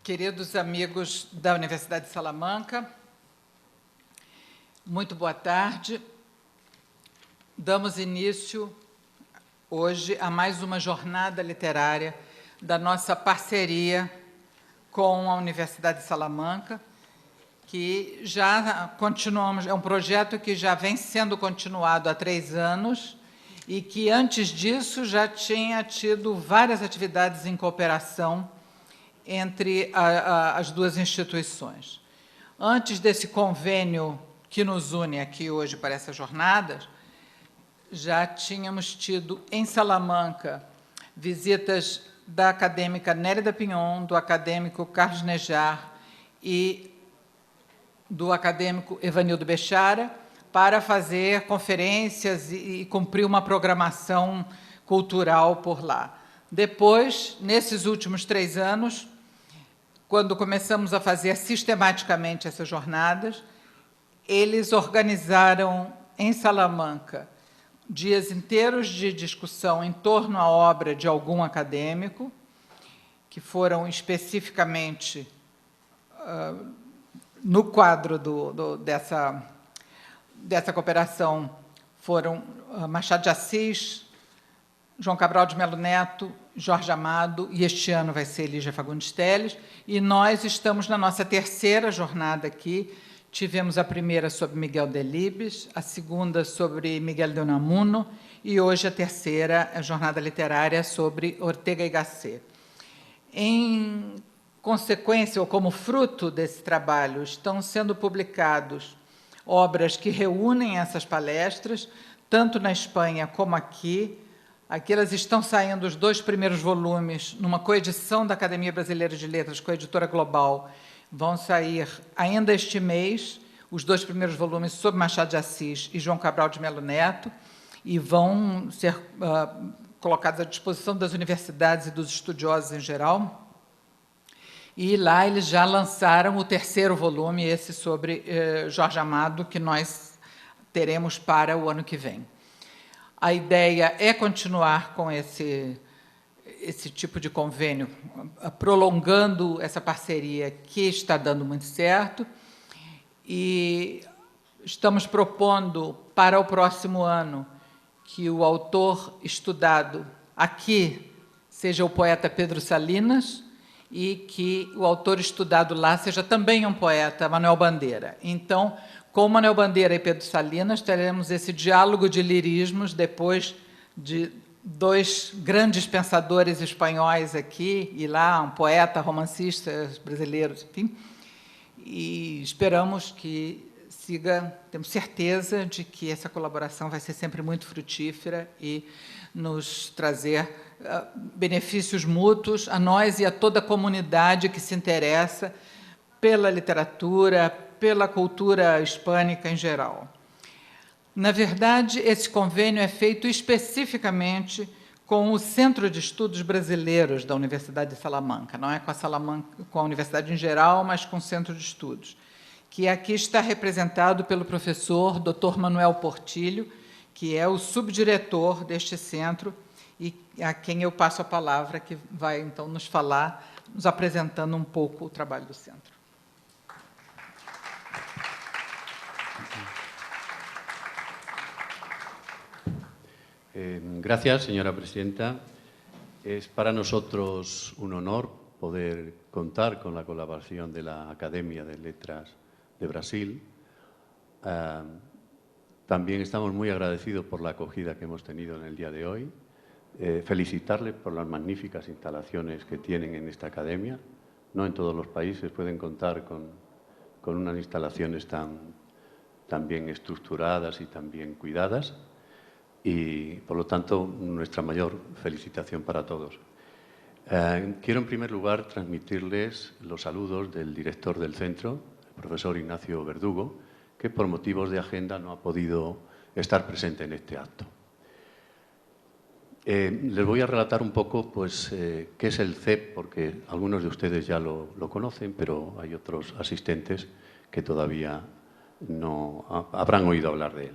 Queridos amigos da Universidade de Salamanca, muito boa tarde. Damos início hoje a mais uma jornada literária da nossa parceria com a Universidade de Salamanca, que já continuamos, é um projeto que já vem sendo continuado há 3 anos e que, antes disso, já tinha tido várias atividades em cooperação entre as duas instituições. Antes desse convênio que nos une aqui hoje para essas jornadas, já tínhamos tido em Salamanca visitas da acadêmica Nélida Pinhon, do acadêmico Carlos Nejar e do acadêmico Evanildo Bechara, para fazer conferências e cumprir uma programação cultural por lá. Depois, nesses últimos 3 anos, quando começamos a fazer sistematicamente essas jornadas, eles organizaram em Salamanca dias inteiros de discussão em torno à obra de algum acadêmico, que foram especificamente, no quadro dessa cooperação, foram Machado de Assis, João Cabral de Melo Neto, Jorge Amado, e este ano vai ser Lígia Fagundes Telles, e nós estamos na nossa 3ª jornada aqui. Tivemos a primeira sobre Miguel Delibes, a segunda sobre Miguel de Unamuno, e hoje a 3ª, a jornada literária sobre Ortega y Gasset. Em consequência, ou como fruto desse trabalho, estão sendo publicados obras que reúnem essas palestras, tanto na Espanha como aqui. Aqui elas estão saindo os 2 primeiros volumes, numa coedição da Academia Brasileira de Letras com a Editora Global. Vão sair ainda este mês os 2 primeiros volumes sobre Machado de Assis e João Cabral de Melo Neto, e vão ser colocados à disposição das universidades e dos estudiosos em geral. E lá eles já lançaram o 3º volume, esse sobre Jorge Amado, que nós teremos para o ano que vem. A ideia é continuar com esse tipo de convênio, prolongando essa parceria que está dando muito certo, e estamos propondo para o próximo ano que o autor estudado aqui seja o poeta Pedro Salinas e que o autor estudado lá seja também um poeta, Manuel Bandeira. Então, com Manuel Bandeira e Pedro Salinas, teremos esse diálogo de lirismos depois de 2 grandes pensadores espanhóis aqui, e lá um poeta, romancista brasileiro, enfim, e esperamos que siga, temos certeza de que essa colaboração vai ser sempre muito frutífera e nos trazer benefícios mútuos a nós e a toda a comunidade que se interessa pela literatura, pela cultura hispânica em geral. Na verdade, esse convênio é feito especificamente com o Centro de Estudos Brasileiros da Universidade de Salamanca, não é com a Universidade em geral, mas com o Centro de Estudos, que aqui está representado pelo professor Dr. Manuel Portillo, que é o subdiretor deste centro e a quem eu passo a palavra, que vai, então, nos falar, nos apresentando um pouco o trabalho do centro. Gracias, señora presidenta. Es para nosotros un honor poder contar con la colaboración de la Academia de Letras de Brasil. También estamos muy agradecidos por la acogida que hemos tenido en el día de hoy. Felicitarles por las magníficas instalaciones que tienen en esta academia. No en todos los países pueden contar con unas instalaciones tan bien estructuradas y tan bien cuidadas. Y, por lo tanto, nuestra mayor felicitación para todos. Quiero, en primer lugar, transmitirles los saludos del director del centro, el profesor Ignacio Verdugo, que por motivos de agenda no ha podido estar presente en este acto. Les voy a relatar un poco pues, qué es el CEP, porque algunos de ustedes ya lo conocen, pero hay otros asistentes que todavía no habrán oído hablar de él.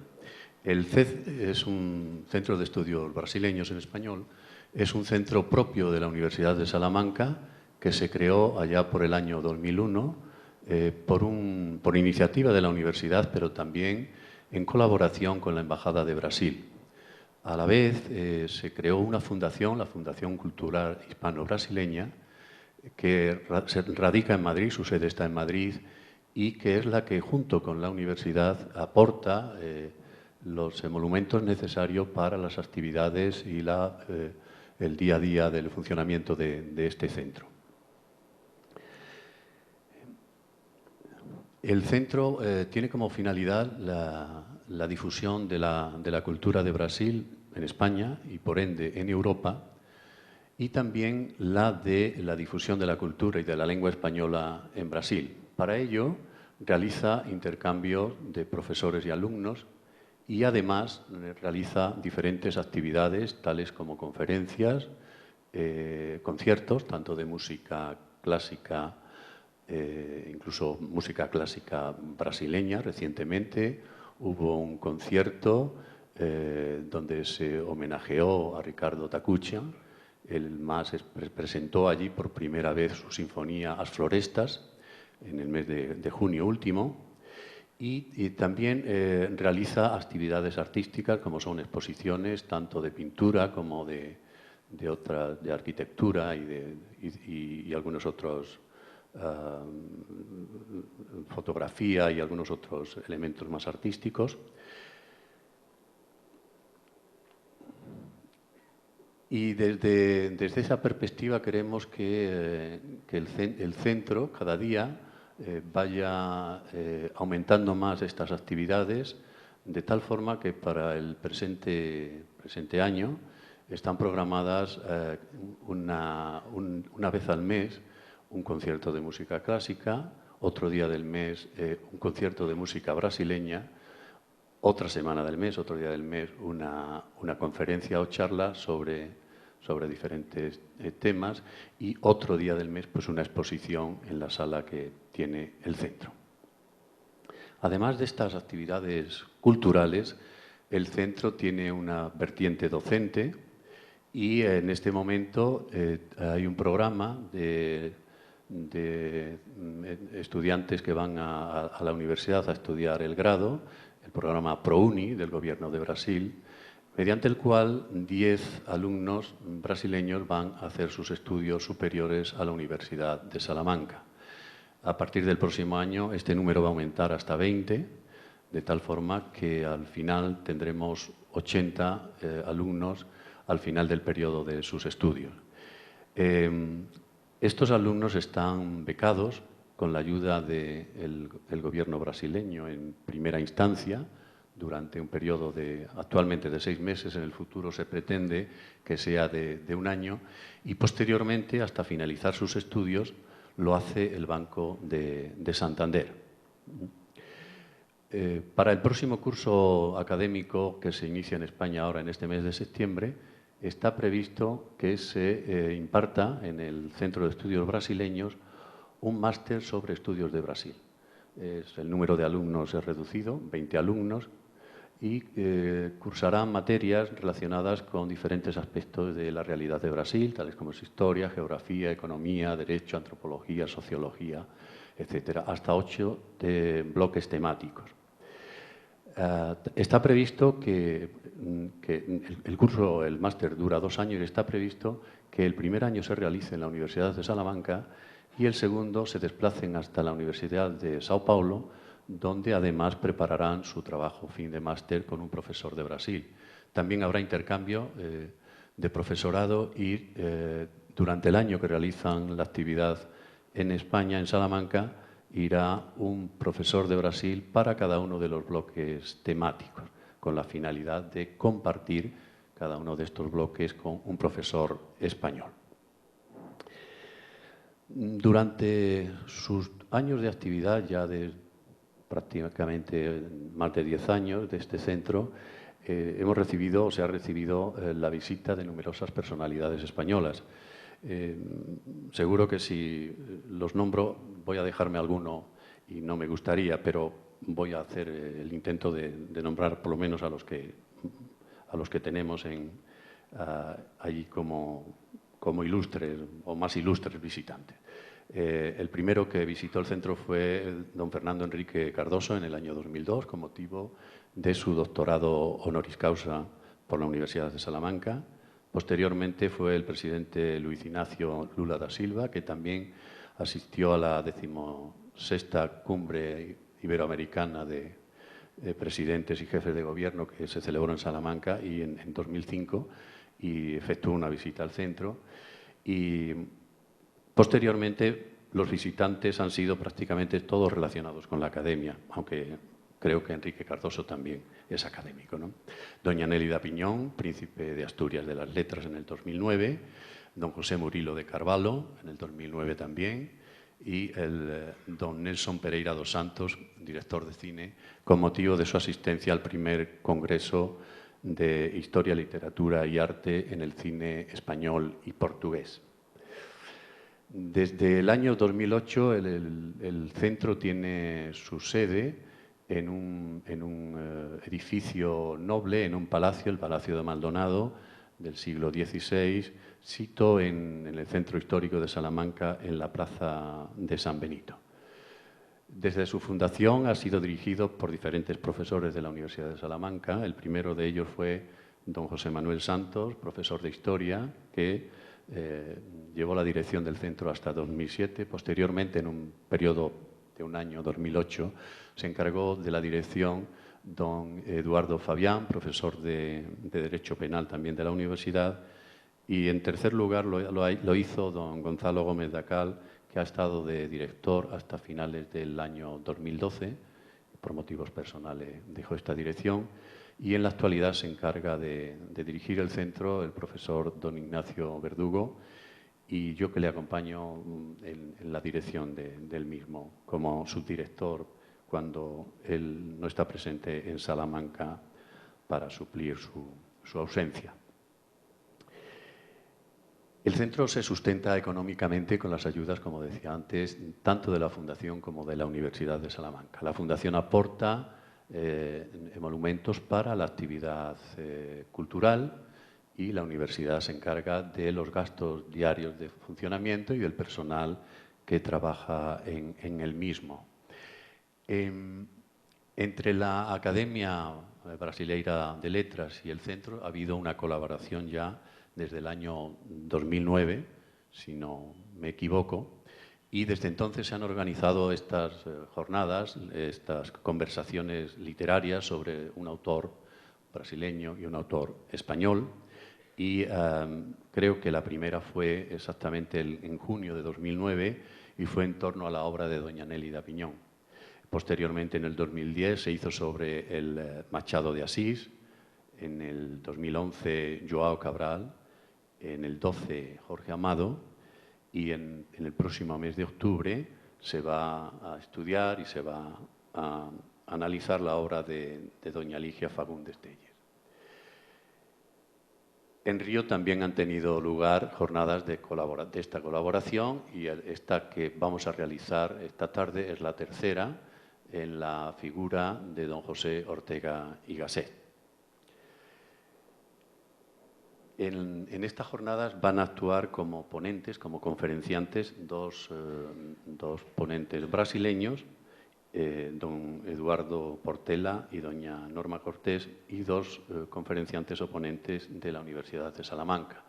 El CEP es un centro de estudios brasileños en español, es un centro propio de la Universidad de Salamanca que se creó allá por el año 2001 por iniciativa de la universidad, pero también en colaboración con la Embajada de Brasil. A la vez se creó una fundación, la Fundación Cultural Hispano-Brasileña, que radica en Madrid, su sede está en Madrid, y que es la que junto con la universidad aporta los emolumentos necesarios para las actividades y el día a día del funcionamiento de este centro. El centro tiene como finalidad la difusión de la cultura de Brasil en España y, por ende, en Europa, y también la de la difusión de la cultura y de la lengua española en Brasil. Para ello, realiza intercambio de profesores y alumnos y, además, realiza diferentes actividades, tales como conferencias, conciertos, tanto de música clásica, incluso música clásica brasileña. Recientemente hubo un concierto donde se homenajeó a Ricardo Takuya. El MAS presentó allí por primera vez su sinfonía As Florestas en el mes de junio último, y también realiza actividades artísticas como son exposiciones tanto de pintura como de arquitectura y algunos otros fotografía y algunos otros elementos más artísticos. Y desde esa perspectiva queremos que el centro cada día vaya aumentando más estas actividades, de tal forma que para el presente año están programadas una vez al mes un concierto de música clásica, otro día del mes un concierto de música brasileña, otra semana del mes, otro día del mes, una conferencia o charla sobre diferentes temas, y otro día del mes pues una exposición en la sala que tiene el centro. Además de estas actividades culturales, el centro tiene una vertiente docente y en este momento hay un programa de estudiantes que van a la universidad a estudiar el grado, el programa ProUni del Gobierno de Brasil, mediante el cual 10 alumnos brasileños van a hacer sus estudios superiores a la Universidad de Salamanca. A partir del próximo año este número va a aumentar hasta 20, de tal forma que al final tendremos 80 alumnos al final del periodo de sus estudios. Estos alumnos están becados con la ayuda del Gobierno brasileño en primera instancia durante un periodo actualmente de 6 meses. En el futuro se pretende que sea de un año, y posteriormente, hasta finalizar sus estudios, lo hace el Banco de Santander. Para el próximo curso académico que se inicia en España ahora en este mes de septiembre, está previsto que se imparta en el Centro de Estudios Brasileños un máster sobre estudios de Brasil. El número de alumnos es reducido, 20 alumnos, y cursarán materias relacionadas con diferentes aspectos de la realidad de Brasil, tales como es historia, geografía, economía, derecho, antropología, sociología, etcétera, hasta 8 bloques temáticos. Está previsto que el curso, el máster, dura 2 años, y está previsto que el primer año se realice en la Universidad de Salamanca y el segundo se desplacen hasta la Universidad de Sao Paulo, donde además prepararán su trabajo fin de máster con un profesor de Brasil. También habrá intercambio de profesorado y durante el año que realizan la actividad en España, en Salamanca, irá un profesor de Brasil para cada uno de los bloques temáticos, con la finalidad de compartir cada uno de estos bloques con un profesor español. Durante sus años de actividad, ya de prácticamente más de 10 años de este centro, hemos recibido, o se ha recibido, la visita de numerosas personalidades españolas. Seguro que si los nombro, voy a dejarme alguno y no me gustaría, pero voy a hacer el intento de nombrar por lo menos a los que tenemos allí como ilustres o más ilustres visitantes. El primero que visitó el centro fue don Fernando Enrique Cardoso en el año 2002 con motivo de su doctorado honoris causa por la Universidad de Salamanca. Posteriormente fue el presidente Luis Ignacio Lula da Silva, que también asistió a la 16ª Cumbre Iberoamericana de presidentes y jefes de gobierno que se celebró en Salamanca y en 2005, y efectuó una visita al centro. Y posteriormente los visitantes han sido prácticamente todos relacionados con la academia, aunque creo que Enrique Cardoso también es académico, ¿no? Doña Nélida Piñón, príncipe de Asturias de las Letras en el 2009, don José Murilo de Carvalho en el 2009 también, y el don Nelson Pereira dos Santos, director de cine, con motivo de su asistencia al primer Congreso de Historia, Literatura y Arte en el cine español y portugués. Desde el año 2008 el centro tiene su sede en un edificio noble, en un palacio, el Palacio de Maldonado, del siglo XVI, sito en el centro histórico de Salamanca, en la plaza de San Benito. Desde su fundación ha sido dirigido por diferentes profesores de la Universidad de Salamanca. El primero de ellos fue don José Manuel Santos, profesor de Historia, que llevó la dirección del centro hasta 2007. Posteriormente, en un periodo de un año, 2008, se encargó de la dirección don Eduardo Fabián, profesor de Derecho Penal también de la universidad. Y en tercer lugar lo hizo don Gonzalo Gómez Dacal, que ha estado de director hasta finales del año 2012. Por motivos personales dejó esta dirección. Y en la actualidad se encarga de dirigir el centro el profesor don Ignacio Verdugo, y yo que le acompaño en la dirección del mismo como subdirector cuando él no está presente en Salamanca para suplir su ausencia. El centro se sustenta económicamente con las ayudas, como decía antes, tanto de la Fundación como de la Universidad de Salamanca. La Fundación aporta emolumentos para la actividad cultural, y la universidad se encarga de los gastos diarios de funcionamiento y del personal que trabaja en el mismo. Entre la Academia Brasileira de Letras y el centro ha habido una colaboración ya desde el año 2009, si no me equivoco, y desde entonces se han organizado estas jornadas, estas conversaciones literarias sobre un autor brasileño y un autor español. Y creo que la primera fue exactamente en junio de 2009 y fue en torno a la obra de doña Nélida Piñón. Posteriormente, en el 2010, se hizo sobre el Machado de Asís, en el 2011 Joao Cabral, en el 12 Jorge Amado, y en el próximo mes de octubre se va a estudiar y se va a analizar la obra de doña Ligia Fagundes Tellez. En Río también han tenido lugar jornadas de esta colaboración, y esta que vamos a realizar esta tarde es la tercera, en la figura de don José Ortega y Gasset. En estas jornadas van a actuar como ponentes, como conferenciantes, dos ponentes brasileños, don Eduardo Portela y doña Norma Cortés, y dos conferenciantes o ponentes de la Universidad de Salamanca,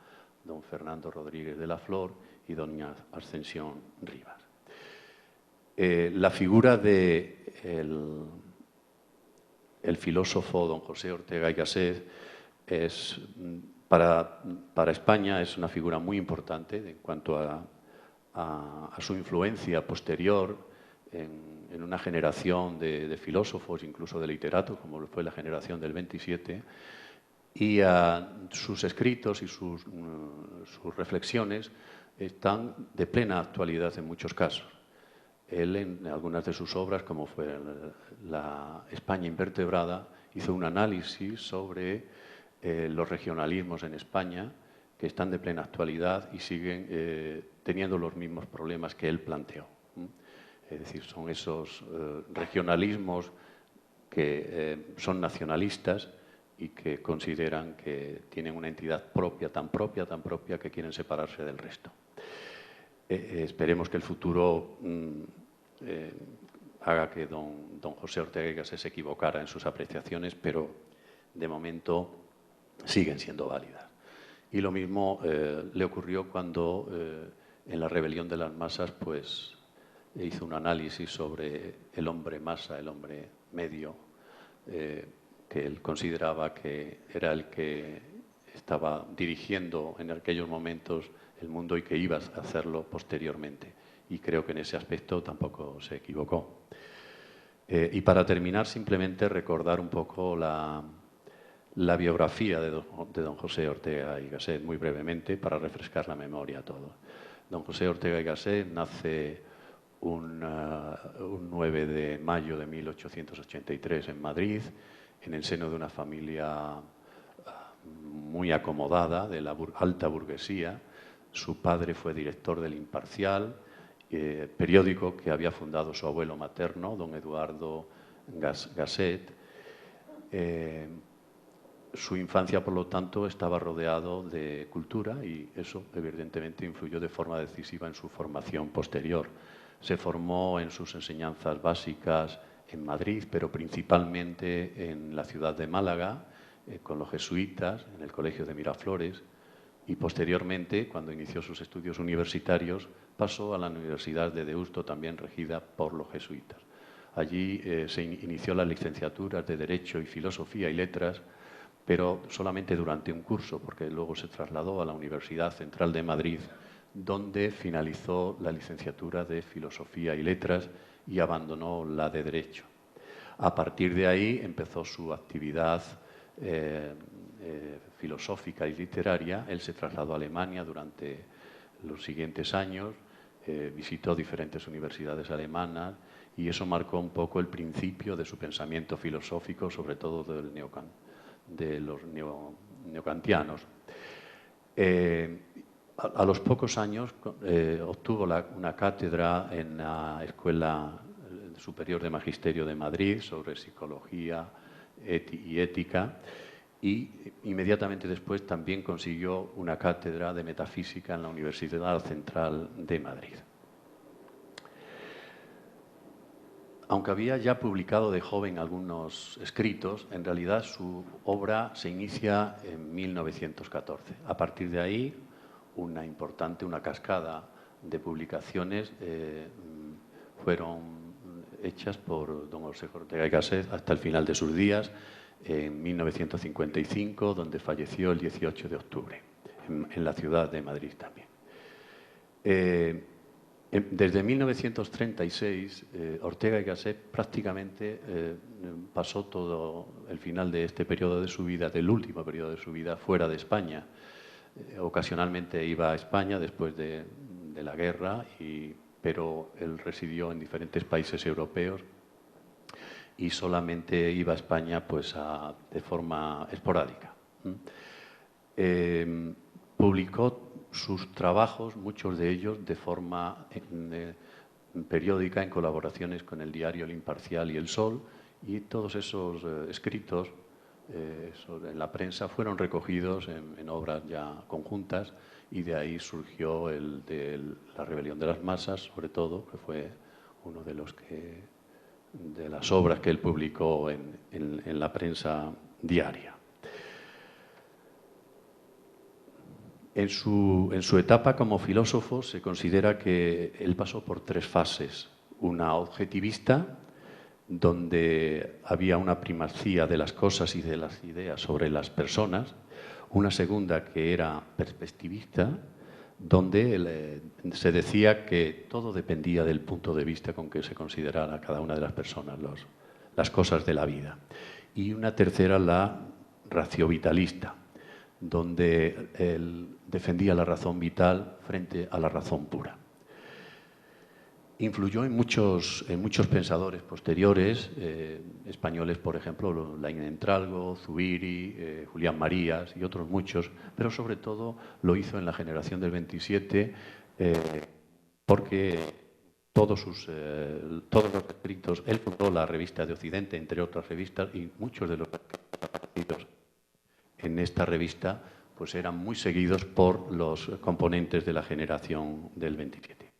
don Fernando Rodríguez de la Flor y doña Ascensión Rivas. La figura del filósofo don José Ortega y Gasset es, para España, es una figura muy importante en cuanto a su influencia posterior en una generación de filósofos, incluso de literatos, como fue la generación del 27, y sus escritos y sus reflexiones están de plena actualidad en muchos casos. Él, en algunas de sus obras, como fue la España invertebrada, hizo un análisis sobre los regionalismos en España, que están de plena actualidad y siguen teniendo los mismos problemas que él planteó. Es decir, son esos regionalismos que son nacionalistas y que consideran que tienen una entidad propia, tan propia, que quieren separarse del resto. Esperemos que el futuro haga que don José Ortega y Gasset se equivocara en sus apreciaciones, pero de momento siguen siendo válidas. Y lo mismo le ocurrió cuando en la rebelión de las masas pues hizo un análisis sobre el hombre masa, el hombre medio, que él consideraba que era el que estaba dirigiendo en aquellos momentos el mundo y que iba a hacerlo posteriormente. Y creo que en ese aspecto tampoco se equivocó. Y para terminar, simplemente recordar un poco la biografía de don José Ortega y Gasset, muy brevemente, para refrescar la memoria a todos. Don José Ortega y Gasset nace un 9 de mayo de 1883 en Madrid, en el seno de una familia muy acomodada, de la alta burguesía. Su padre fue director del Imparcial, periódico que había fundado su abuelo materno, don Eduardo Gasset. Su infancia, por lo tanto, estaba rodeado de cultura y eso, evidentemente, influyó de forma decisiva en su formación posterior. Se formó en sus enseñanzas básicas en Madrid, pero principalmente en la ciudad de Málaga, con los jesuitas, en el Colegio de Miraflores, y posteriormente, cuando inició sus estudios universitarios, pasó a la Universidad de Deusto, también regida por los jesuitas. Allí se inició las licenciaturas de Derecho y Filosofía y Letras, pero solamente durante un curso, porque luego se trasladó a la Universidad Central de Madrid, donde finalizó la licenciatura de Filosofía y Letras y abandonó la de Derecho. A partir de ahí empezó su actividad filosófica y literaria. Él se trasladó a Alemania durante los siguientes años, visitó diferentes universidades alemanas y eso marcó un poco el principio de su pensamiento filosófico, sobre todo de los neokantianos. A los pocos años obtuvo una cátedra en la Escuela Superior de Magisterio de Madrid sobre psicología y ética, y inmediatamente después también consiguió una cátedra de metafísica en la Universidad Central de Madrid. Aunque había ya publicado de joven algunos escritos, en realidad su obra se inicia en 1914. A partir de ahí, una cascada de publicaciones fueron hechas por don José Ortega y Gasset hasta el final de sus días, en 1955, donde falleció el 18 de octubre, en la ciudad de Madrid también. Desde 1936, Ortega y Gasset prácticamente pasó todo el final de este periodo de su vida, del último periodo de su vida, fuera de España. Ocasionalmente iba a España después de la guerra, pero él residió en diferentes países europeos y solamente iba a España pues, de forma esporádica. Publicó sus trabajos, muchos de ellos de forma periódica, en colaboraciones con el diario El Imparcial y El Sol, y todos esos escritos en la prensa fueron recogidos en obras ya conjuntas, y de ahí surgió el de la rebelión de las masas, sobre todo, que fue uno de las obras que él publicó en la prensa diaria. En su etapa como filósofo se considera que él pasó por tres fases. Una objetivista, donde había una primacía de las cosas y de las ideas sobre las personas. Una segunda que era perspectivista, donde se decía que todo dependía del punto de vista con que se considerara cada una de las personas las cosas de la vida. Y una tercera, la ratiovitalista, donde él defendía la razón vital frente a la razón pura. influyó en muchos pensadores posteriores, españoles, por ejemplo, Laín Entralgo, Zubiri, Julián Marías y otros muchos, pero sobre todo lo hizo en la generación del 27, porque todos los escritos, él fundó la revista de Occidente, entre otras revistas, y muchos de los aparecidos en esta revista pues eran muy seguidos por los componentes de la generación del 27.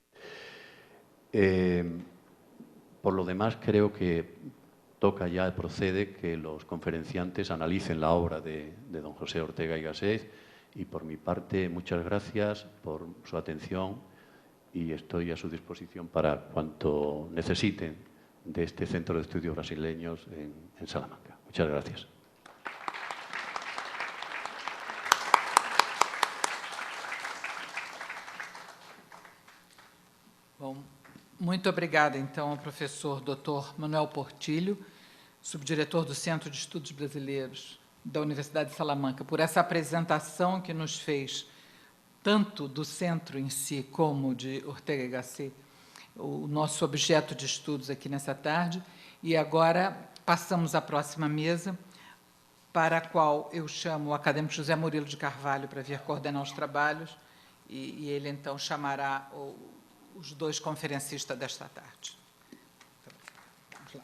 Por lo demás, creo que toca ya, procede que los conferenciantes analicen la obra de don José Ortega y Gasset, y por mi parte, muchas gracias por su atención y estoy a su disposición para cuanto necesiten de este Centro de Estudios Brasileños en Salamanca. Muchas gracias. Bom, muito obrigada, então, ao professor Dr. Manuel Portillo, subdiretor do Centro de Estudos Brasileiros da Universidade de Salamanca, por essa apresentação que nos fez, tanto do centro em si como de Ortega y Gasset, o nosso objeto de estudos aqui nessa tarde. E agora passamos à próxima mesa, para a qual eu chamo o acadêmico José Murilo de Carvalho para vir coordenar os trabalhos, e ele, então, chamará os dois conferencistas desta tarde. Vamos lá.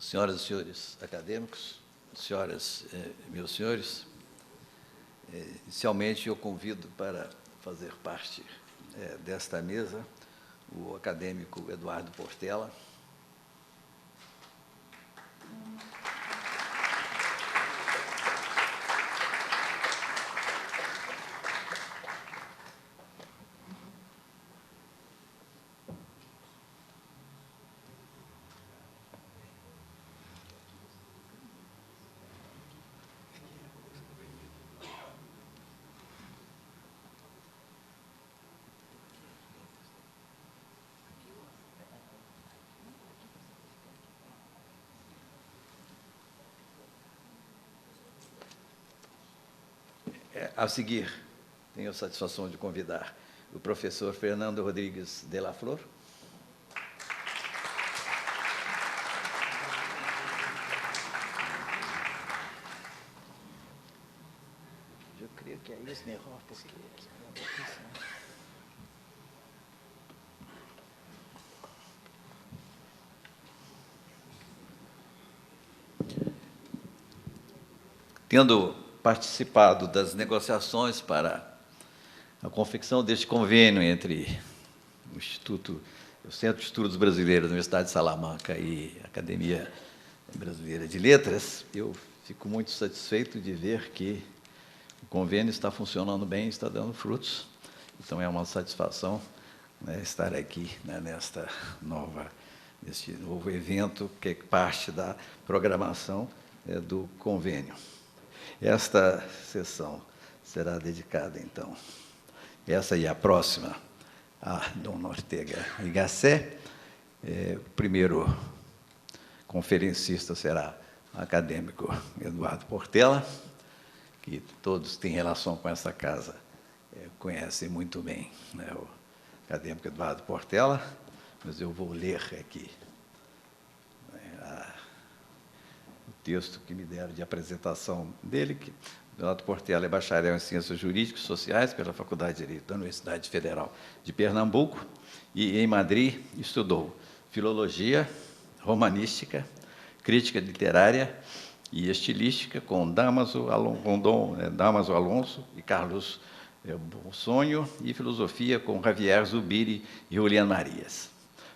Senhoras e senhores acadêmicos, senhoras e meus senhores, inicialmente eu convido para fazer parte desta mesa o acadêmico Eduardo Portela. A seguir, tenho a satisfação de convidar o professor Fernando Rodrigues de la Flor. Eu creio que é isso, melhor, porque... Tendo participado das negociações para a confecção deste convênio entre o Centro de Estudos Brasileiros da Universidade de Salamanca e a Academia Brasileira de Letras, eu fico muito satisfeito de ver que o convênio está funcionando bem, está dando frutos. Então, é uma satisfação, né, estar aqui, né, neste novo evento, que é parte da programação do convênio. Esta sessão será dedicada, então, essa e a próxima, a Dona Ortega y Gasset. O primeiro conferencista será o acadêmico Eduardo Portela, que todos têm relação com essa casa, conhecem muito bem, né, o acadêmico Eduardo Portela, mas eu vou ler aqui, né, o texto que me deram de apresentação dele, que Eduardo Portela é bacharel em Ciências Jurídicas e Sociais pela Faculdade de Direito da Universidade Federal de Pernambuco, e em Madrid estudou filologia, romanística, crítica literária e estilística com Dámaso Alonso e Carlos Bolsonio, e filosofia com Javier Zubiri e Julián Marias.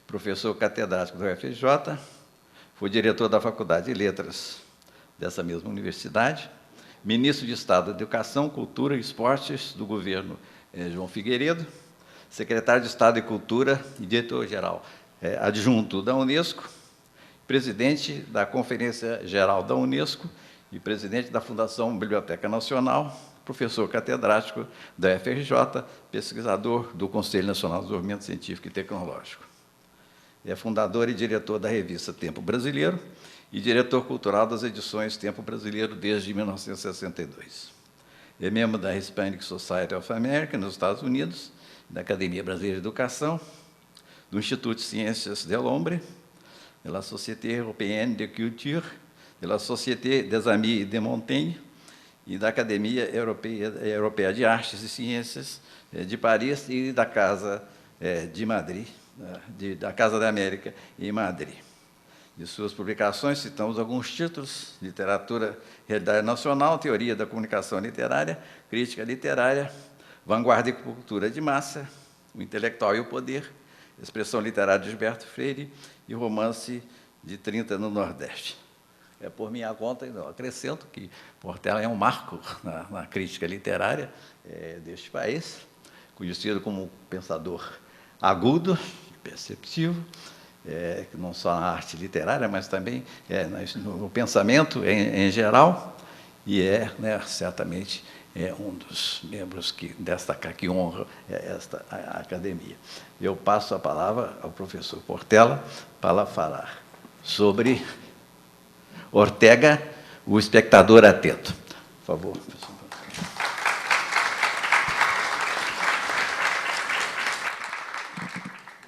Professor catedrático da UFRJ, foi diretor da Faculdade de Letras dessa mesma universidade, ministro de Estado da Educação, Cultura e Esportes do governo João Figueiredo, secretário de Estado de Cultura e diretor-geral adjunto da Unesco, presidente da Conferência Geral da Unesco e presidente da Fundação Biblioteca Nacional, professor catedrático da UFRJ, pesquisador do Conselho Nacional de Desenvolvimento Científico e Tecnológico. É fundador e diretor da revista Tempo Brasileiro e diretor cultural das edições Tempo Brasileiro desde 1962. É membro da Hispanic Society of America, nos Estados Unidos, da Academia Brasileira de Educação, do Instituto de Ciências de l'Hombre, de la Société Européenne de Culture, de la Société des Amis de Montaigne e da Academia Europeia de Artes e Ciências de Paris e da Casa de Madrid, da Casa da América em Madrid. De suas publicações, citamos alguns títulos: Literatura, Realidade Nacional, Teoria da Comunicação Literária, Crítica Literária, Vanguarda e Cultura de Massa, O Intelectual e o Poder, Expressão Literária de Gilberto Freire e Romance de 30 no Nordeste. Por minha conta, eu acrescento que Portela é um marco na crítica literária deste país, conhecido como pensador agudo, perceptivo, não só na arte literária, mas também no pensamento em geral, e certamente um dos membros que honra esta academia. Eu passo a palavra ao professor Portela para falar sobre Ortega, o espectador atento. Por favor, professor.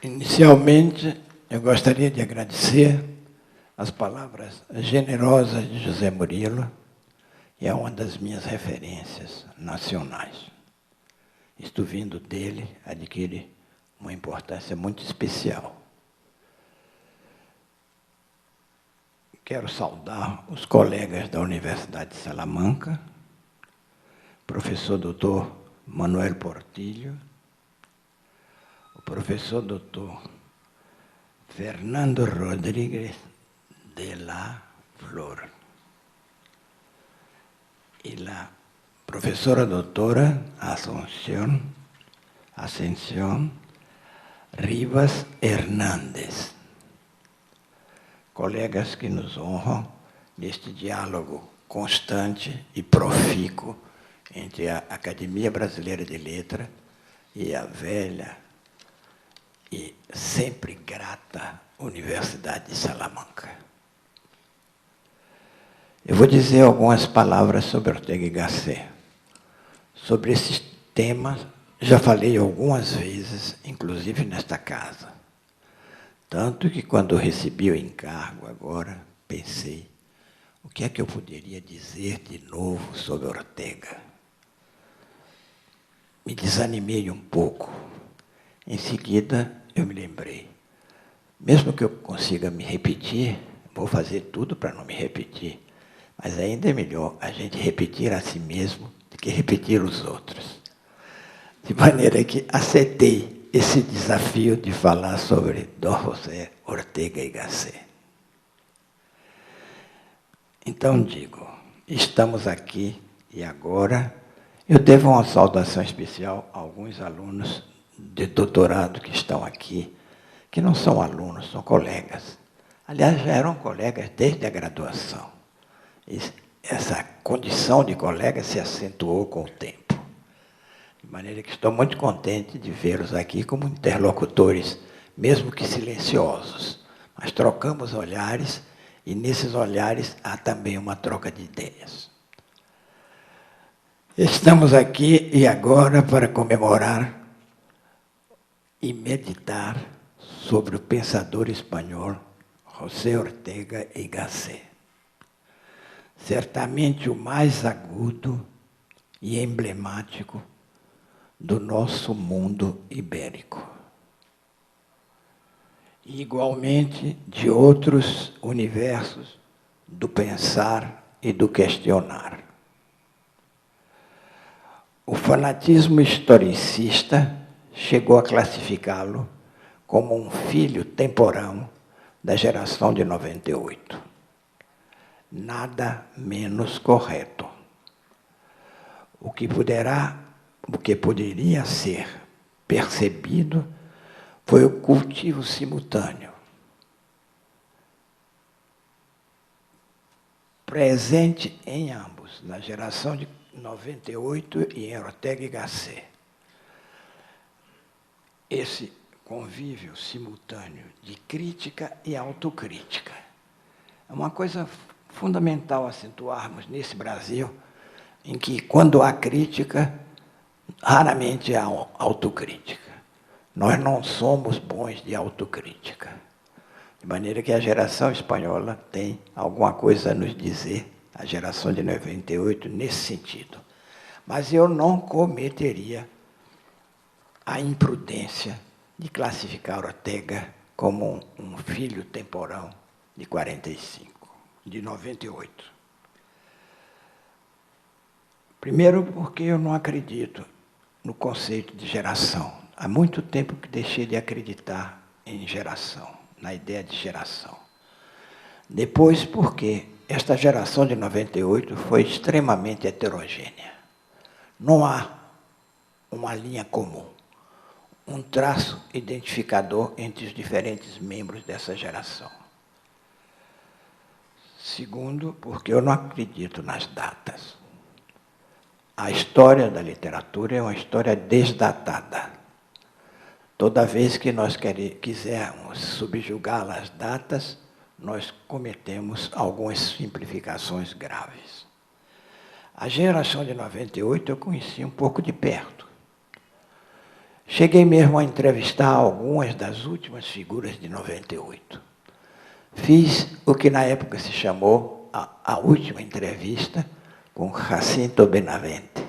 Inicialmente, eu gostaria de agradecer as palavras generosas de José Murilo, que é uma das minhas referências nacionais. Isto vindo dele adquire uma importância muito especial. Quero saudar os colegas da Universidade de Salamanca, professor doutor Manuel Portillo, o professor doutor Fernando Rodríguez de la Flor y la profesora doctora Ascensión Rivas Hernández, colegas que nos honram neste diálogo constante e profícuo entre a Academia Brasileira de Letras e a velha e sempre grata Universidade de Salamanca. Eu vou dizer algumas palavras sobre Ortega y Gasset. Sobre esses temas, já falei algumas vezes, inclusive nesta casa. Tanto que, quando recebi o encargo agora, pensei, o que é que eu poderia dizer de novo sobre Ortega? Me desanimei um pouco. Em seguida, eu me lembrei. Mesmo que eu consiga me repetir, vou fazer tudo para não me repetir, mas ainda é melhor a gente repetir a si mesmo do que repetir os outros. De maneira que aceitei esse desafio de falar sobre Dom José Ortega y Gasset. Então digo, estamos aqui e agora eu devo uma saudação especial a alguns alunos de doutorado que estão aqui, que não são alunos, são colegas. Aliás, já eram colegas desde a graduação. Essa condição de colega se acentuou com o tempo. De maneira que estou muito contente de vê-los aqui como interlocutores, mesmo que silenciosos. Mas trocamos olhares, e nesses olhares há também uma troca de ideias. Estamos aqui e agora para comemorar e meditar sobre o pensador espanhol José Ortega y Gasset. Certamente o mais agudo e emblemático do nosso mundo ibérico. E, igualmente, de outros universos do pensar e do questionar. O fanatismo historicista chegou a classificá-lo como um filho temporão da geração de 98. Nada menos correto. O que poderia ser percebido foi o cultivo simultâneo, presente em ambos, na geração de 98 e em Ortega y Gasset. Esse convívio simultâneo de crítica e autocrítica. É uma coisa fundamental acentuarmos nesse Brasil, em que, quando há crítica, raramente há autocrítica. Nós não somos bons de autocrítica. De maneira que a geração espanhola tem alguma coisa a nos dizer, a geração de 98, nesse sentido. Mas eu não cometeria a imprudência de classificar Ortega como um filho temporão de 45, de 98. Primeiro, porque eu não acredito no conceito de geração. Há muito tempo que deixei de acreditar em geração, na ideia de geração. Depois, porque esta geração de 98 foi extremamente heterogênea. Não há uma linha comum, um traço identificador entre os diferentes membros dessa geração. Segundo, porque eu não acredito nas datas. A história da literatura é uma história desdatada. Toda vez que nós quisermos subjugar as datas, nós cometemos algumas simplificações graves. A geração de 98 eu conheci um pouco de perto. Cheguei mesmo a entrevistar algumas das últimas figuras de 98. Fiz o que na época se chamou a última entrevista com Jacinto Benavente.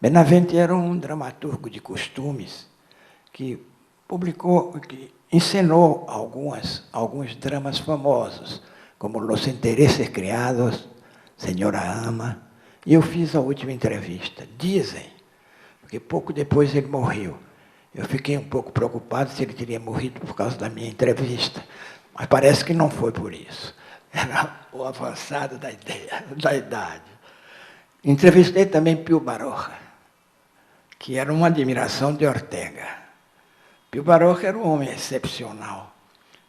Benavente era um dramaturgo de costumes que encenou alguns dramas famosos, como Los Intereses Criados, Senhora Ama, e eu fiz a última entrevista. Dizem, porque pouco depois ele morreu. Eu fiquei um pouco preocupado se ele teria morrido por causa da minha entrevista, mas parece que não foi por isso. Era o avançado da idade. Entrevistei também Pío Baroja, que era uma admiração de Ortega. Pío Baroja era um homem excepcional,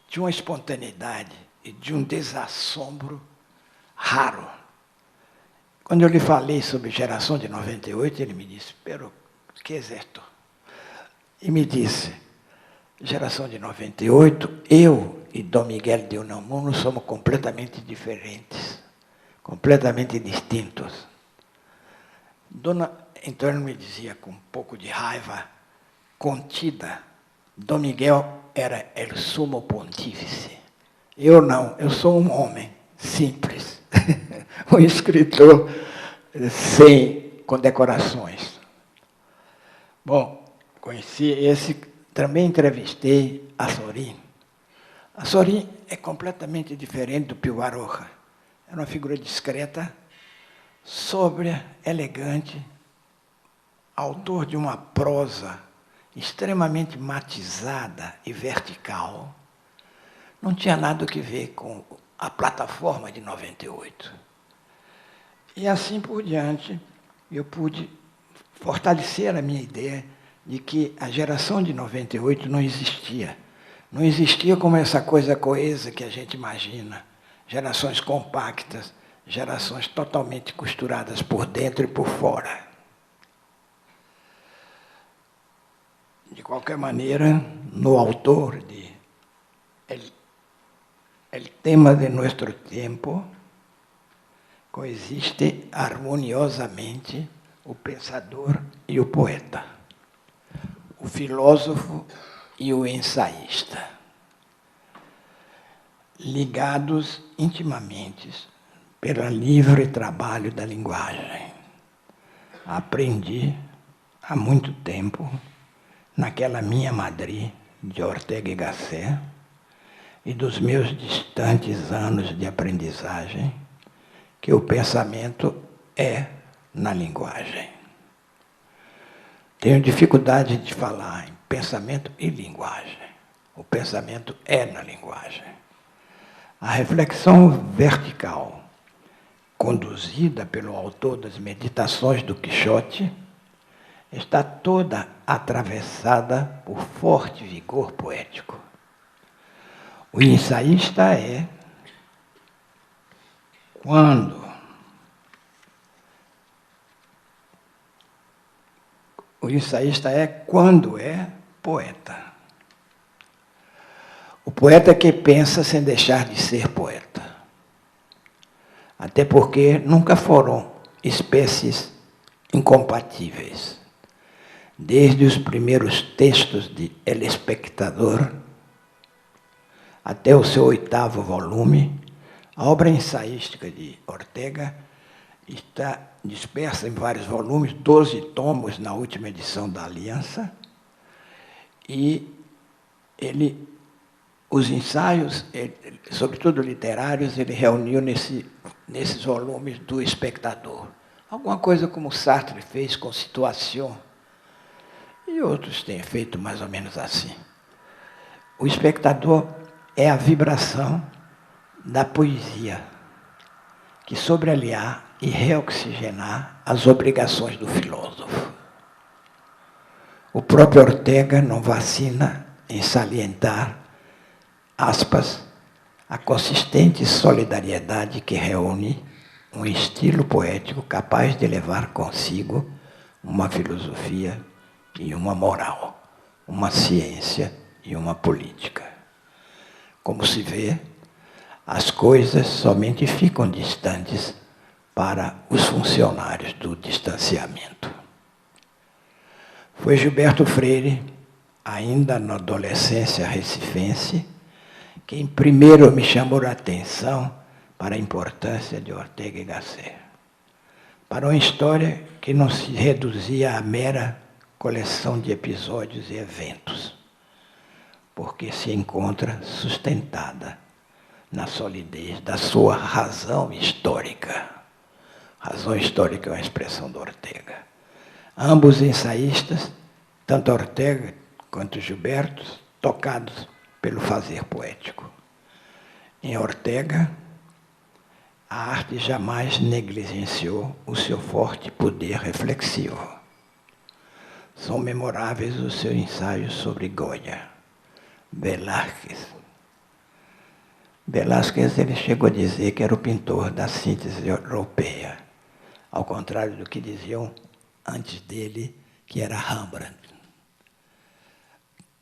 de uma espontaneidade e de um desassombro raro. Quando eu lhe falei sobre geração de 98, ele me disse, pero, que é esto? E me disse, geração de 98, eu e Dom Miguel de Unamuno somos completamente diferentes, completamente distintos. Então ele me dizia com um pouco de raiva contida, Dom Miguel era el sumo pontífice. Eu não, eu sou um homem simples, um escritor sem condecorações. Bom, conheci esse, também entrevistei Azorín. Azorín é completamente diferente do Pio Baroja. É uma figura discreta, sóbria, elegante, autor de uma prosa extremamente matizada e vertical. Não tinha nada a ver com a plataforma de 98. E assim por diante, eu pude fortalecer a minha ideia de que a geração de 98 não existia. Não existia como essa coisa coesa que a gente imagina. Gerações compactas, gerações totalmente costuradas por dentro e por fora. De qualquer maneira, no autor de El tema de nuestro tiempo, coexiste harmoniosamente o pensador e o poeta, o filósofo e o ensaísta, ligados intimamente pelo livre trabalho da linguagem. Aprendi há muito tempo, naquela minha Madrid de Ortega y Gasset, e dos meus distantes anos de aprendizagem, que o pensamento é na linguagem. Tenho dificuldade de falar em pensamento e linguagem. O pensamento é na linguagem. A reflexão vertical, conduzida pelo autor das Meditações do Quixote, está toda atravessada por forte vigor poético. O ensaísta é quando é poeta. O poeta que pensa sem deixar de ser poeta. Até porque nunca foram espécies incompatíveis. Desde os primeiros textos de El Espectador até o seu 8º volume, a obra ensaística de Ortega está dispersa em vários volumes, 12 tomos na última edição da Aliança, e os ensaios, sobretudo literários, ele reuniu nesses volumes do Espectador. Alguma coisa como Sartre fez com Situation, e outros têm feito mais ou menos assim. O Espectador é a vibração da poesia, que sobrealiar e reoxigenar as obrigações do filósofo. O próprio Ortega não vacina em salientar, aspas, a consistente solidariedade que reúne um estilo poético capaz de levar consigo uma filosofia e uma moral, uma ciência e uma política. Como se vê, as coisas somente ficam distantes para os funcionários do distanciamento. Foi Gilberto Freire, ainda na adolescência recifense, quem primeiro me chamou a atenção para a importância de Ortega y Gasset, para uma história que não se reduzia à mera coleção de episódios e eventos, porque se encontra sustentada na solidez da sua razão histórica. Razão histórica é uma expressão do Ortega. Ambos ensaístas, tanto Ortega quanto Gilberto, tocados pelo fazer poético. Em Ortega, a arte jamais negligenciou o seu forte poder reflexivo. São memoráveis os seus ensaios sobre Goya, Velázquez. Velázquez ele chegou a dizer que era o pintor da síntese europeia, ao contrário do que diziam antes dele, que era Rembrandt.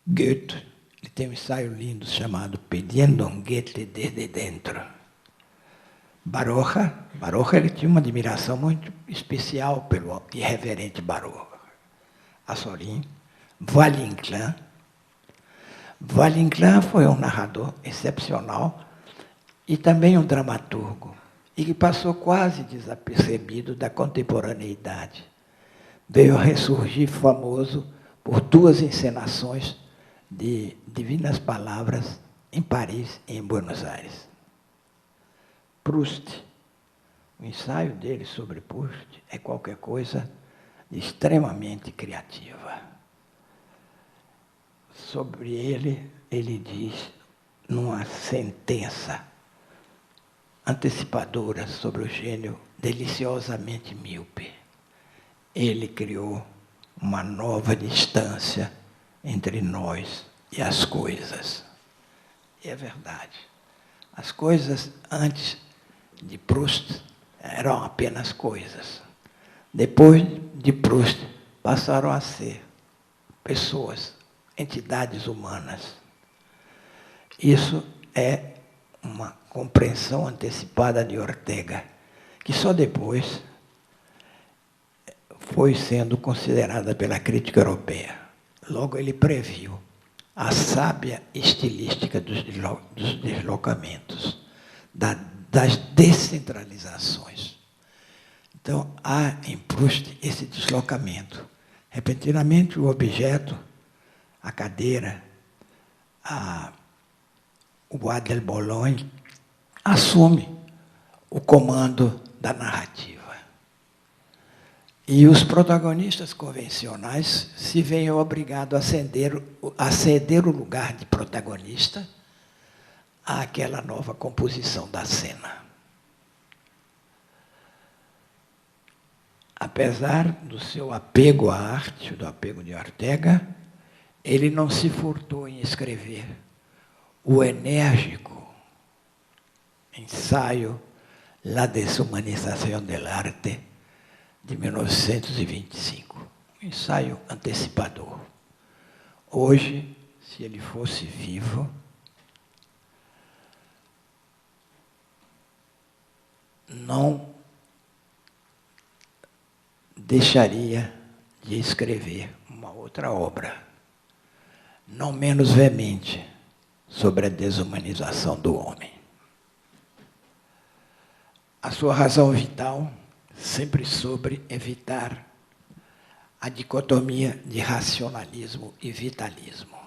Goethe ele tem um ensaio lindo chamado Pidiendo un Goethe desde dentro. Baroja ele tinha uma admiração muito especial pelo irreverente Baroja. Azorín, Valle-Inclán. Valle-Inclán foi um narrador excepcional e também um dramaturgo, e que passou quase desapercebido da contemporaneidade. Veio a ressurgir famoso por 2 encenações de Divinas Palavras em Paris e em Buenos Aires. Proust, o ensaio dele sobre Proust é qualquer coisa de extremamente criativa. Sobre ele diz, numa sentença antecipadora sobre o gênio deliciosamente míope, ele criou uma nova distância entre nós e as coisas. E é verdade. As coisas, antes de Proust, eram apenas coisas. Depois de Proust, passaram a ser pessoas, entidades humanas. Isso é uma compreensão antecipada de Ortega, que só depois foi sendo considerada pela crítica europeia. Logo, ele previu a sábia estilística dos deslocamentos, das descentralizações. Então, há em Proust esse deslocamento. Repentinamente, o objeto, a cadeira, o Bois de Boulogne, assume o comando da narrativa. E os protagonistas convencionais se veem obrigados a ceder o lugar de protagonista àquela nova composição da cena. Apesar do seu apego à arte, do apego de Ortega, ele não se furtou em escrever o enérgico ensaio La Deshumanización del Arte, de 1925, um ensaio antecipador. Hoje, se ele fosse vivo, não deixaria de escrever uma outra obra, não menos veemente, sobre a desumanização do homem. A sua razão vital sempre sobre evitar a dicotomia de racionalismo e vitalismo.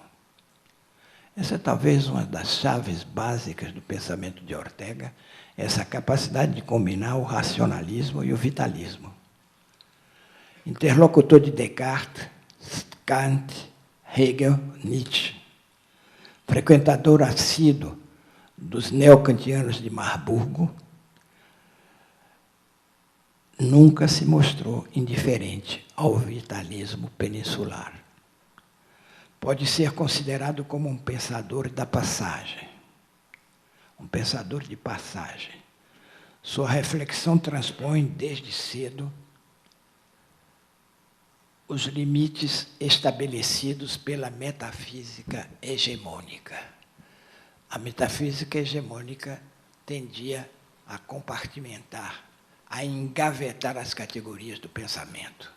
Essa é talvez uma das chaves básicas do pensamento de Ortega, essa capacidade de combinar o racionalismo e o vitalismo. Interlocutor de Descartes, Kant, Hegel, Nietzsche, frequentador assíduo dos neocantianos de Marburgo, nunca se mostrou indiferente ao vitalismo peninsular. Pode ser considerado como um pensador da passagem, um pensador de passagem. Sua reflexão transpõe desde cedo os limites estabelecidos pela metafísica hegemônica. A metafísica hegemônica tendia a compartimentar, a engavetar as categorias do pensamento.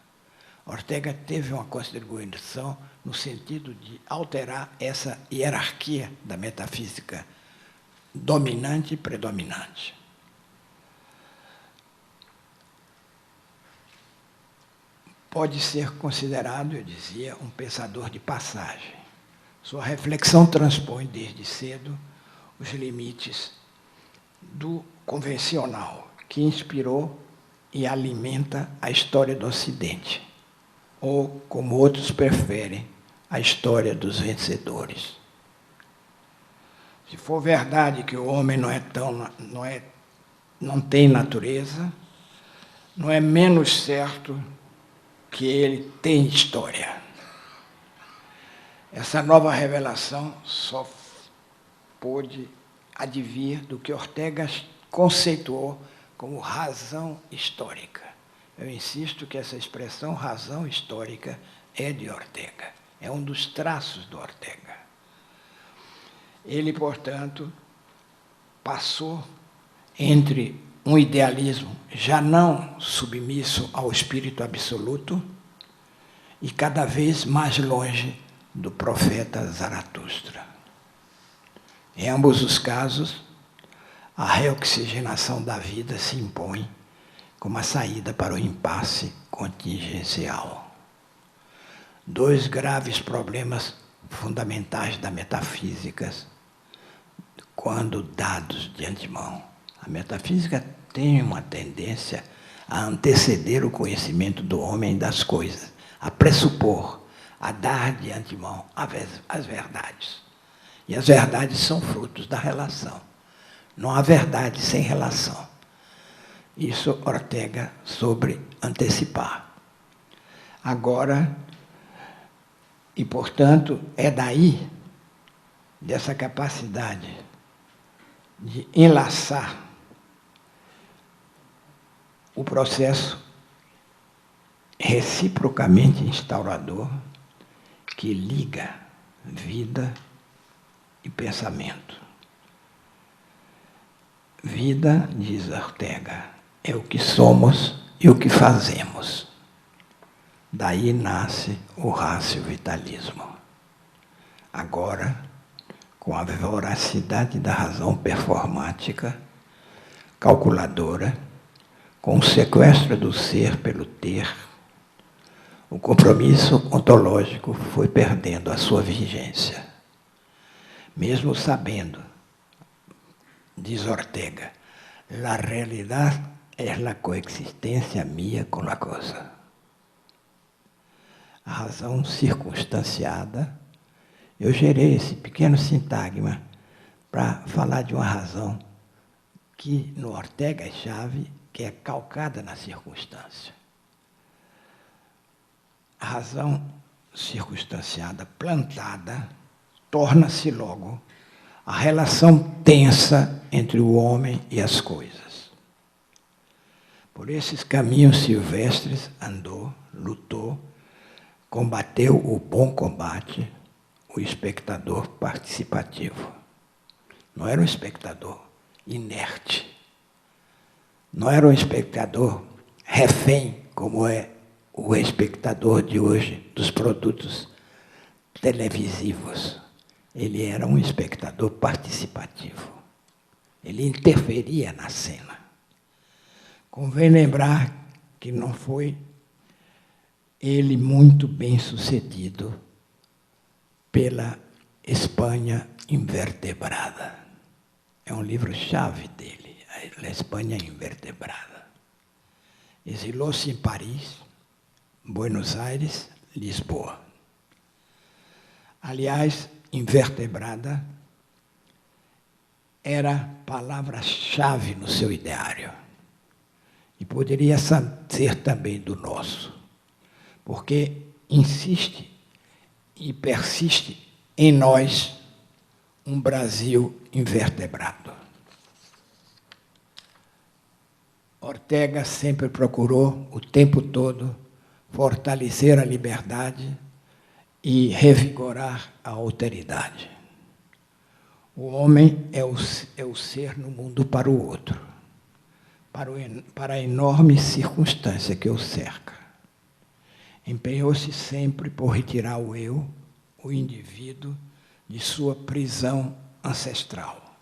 Ortega teve uma contribuição no sentido de alterar essa hierarquia da metafísica dominante e predominante. Pode ser considerado, eu dizia, um pensador de passagem. Sua reflexão transpõe desde cedo os limites do convencional, que inspirou e alimenta a história do Ocidente, ou, como outros preferem, a história dos vencedores. Se for verdade que o homem não tem natureza, não é menos certo que ele tem história. Essa nova revelação só pôde advir do que Ortega conceituou como razão histórica. Eu insisto que essa expressão razão histórica é de Ortega, é um dos traços do Ortega. Ele, portanto, passou entre um idealismo já não submisso ao espírito absoluto e cada vez mais longe do profeta Zaratustra. Em ambos os casos, a reoxigenação da vida se impõe como a saída para o impasse contingencial. Dois graves problemas fundamentais da metafísica quando dados de antemão. A metafísica tem uma tendência a anteceder o conhecimento do homem das coisas, a pressupor, a dar de antemão as verdades. E as verdades são frutos da relação. Não há verdade sem relação. Isso Ortega soube antecipar. Agora, e portanto, é daí, dessa capacidade de enlaçar o processo reciprocamente instaurador que liga vida e pensamento. Vida, diz Ortega, é o que somos e o que fazemos. Daí nasce o racio-vitalismo. Agora, com a voracidade da razão performática, calculadora, com o sequestro do ser pelo ter, o compromisso ontológico foi perdendo a sua vigência. Mesmo sabendo, diz Ortega, la realidad es la coexistencia mía con la cosa. A razão circunstanciada, eu gerei esse pequeno sintagma para falar de uma razão que no Ortega é chave, que é calcada na circunstância. A razão circunstanciada, plantada, torna-se logo a relação tensa entre o homem e as coisas. Por esses caminhos silvestres andou, lutou, combateu o bom combate, o espectador participativo. Não era um espectador inerte. Não era um espectador refém, como é o espectador de hoje dos produtos televisivos. Ele era um espectador participativo. Ele interferia na cena. Convém lembrar que não foi ele muito bem sucedido pela Espanha invertebrada. É um livro-chave dele, a Espanha invertebrada. Exilou-se em Paris, Buenos Aires, Lisboa. Aliás, invertebrada era palavra-chave no seu ideário. E poderia ser também do nosso, porque insiste e persiste em nós um Brasil invertebrado. Ortega sempre procurou, o tempo todo, fortalecer a liberdade e revigorar a alteridade. O homem é o ser no mundo para o outro, para a enorme circunstância que o cerca. Empenhou-se sempre por retirar o eu, o indivíduo, de sua prisão ancestral,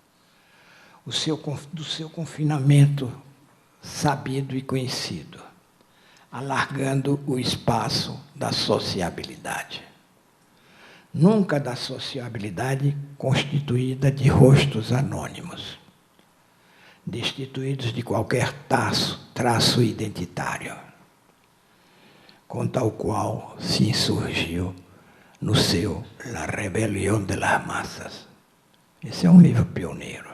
do seu confinamento sabido e conhecido, alargando o espaço da sociabilidade. Nunca da sociabilidade constituída de rostos anônimos, destituídos de qualquer traço identitário, com tal qual se insurgiu no seu La Rebelión de las Massas. Esse é um livro pioneiro.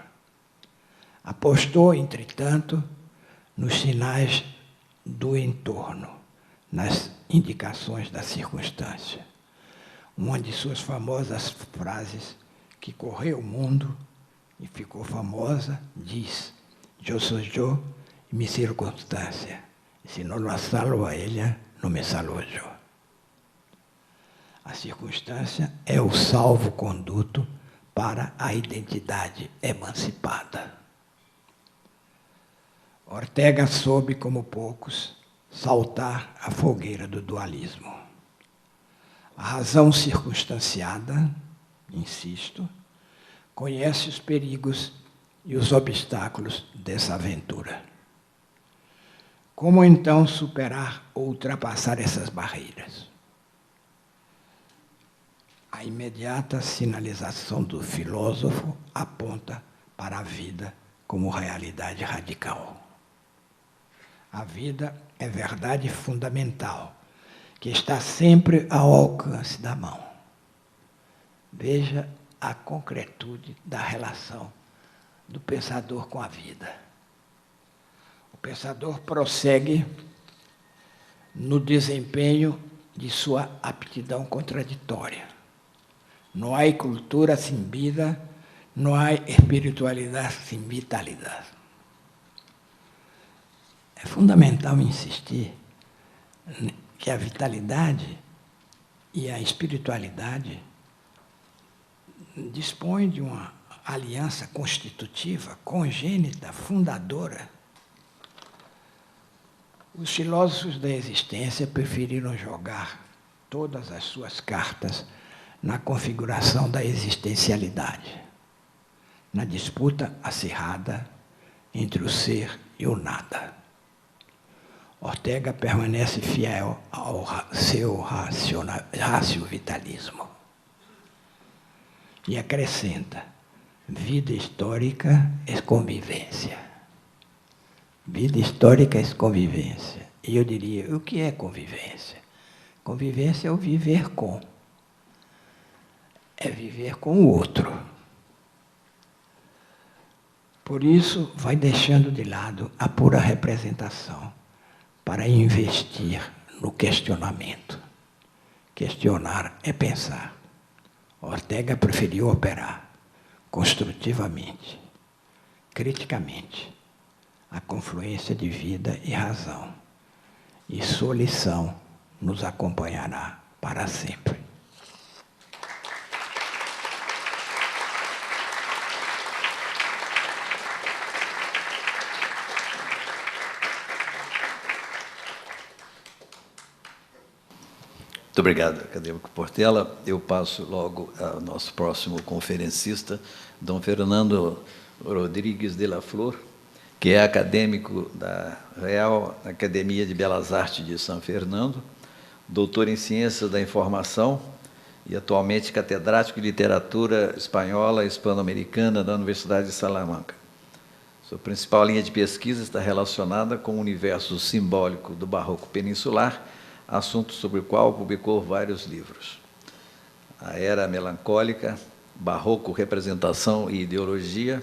Apostou, entretanto, nos sinais do entorno, nas indicações da circunstância. Uma de suas famosas frases, que correu o mundo e ficou famosa, diz: "Eu sou eu e minha circunstância. Se não la salvo a ella, não me salvo eu." A circunstância é o salvo-conduto para a identidade emancipada. Ortega soube, como poucos, saltar a fogueira do dualismo. A razão circunstanciada, insisto, conhece os perigos e os obstáculos dessa aventura. Como então superar ou ultrapassar essas barreiras? A imediata sinalização do filósofo aponta para a vida como realidade radical. A vida é verdade fundamental, que está sempre ao alcance da mão. Veja a concretude da relação do pensador com a vida. O pensador prossegue no desempenho de sua aptidão contraditória. Não há cultura sem vida, não há espiritualidade sem vitalidade. É fundamental insistir que a vitalidade e a espiritualidade dispõem de uma aliança constitutiva, congênita, fundadora. Os filósofos da existência preferiram jogar todas as suas cartas na configuração da existencialidade, na disputa acirrada entre o ser e o nada. Ortega permanece fiel ao seu racio-vitalismo e acrescenta: vida histórica é convivência. Vida histórica é convivência. E eu diria, o que é convivência? Convivência é o viver com. É viver com o outro. Por isso, vai deixando de lado a pura representação para investir no questionamento. Questionar é pensar. Ortega preferiu operar construtivamente, criticamente, a confluência de vida e razão. E sua lição nos acompanhará para sempre. Muito obrigado, acadêmico Portela. Eu passo logo ao nosso próximo conferencista, Dom Fernando Rodrigues de la Flor, que é acadêmico da Real Academia de Belas Artes de São Fernando, doutor em Ciências da Informação e atualmente catedrático de Literatura Espanhola e Hispano-Americana da Universidade de Salamanca. Sua principal linha de pesquisa está relacionada com o universo simbólico do Barroco peninsular, assunto sobre o qual publicou vários livros. A Era Melancólica, Barroco, Representação e Ideologia,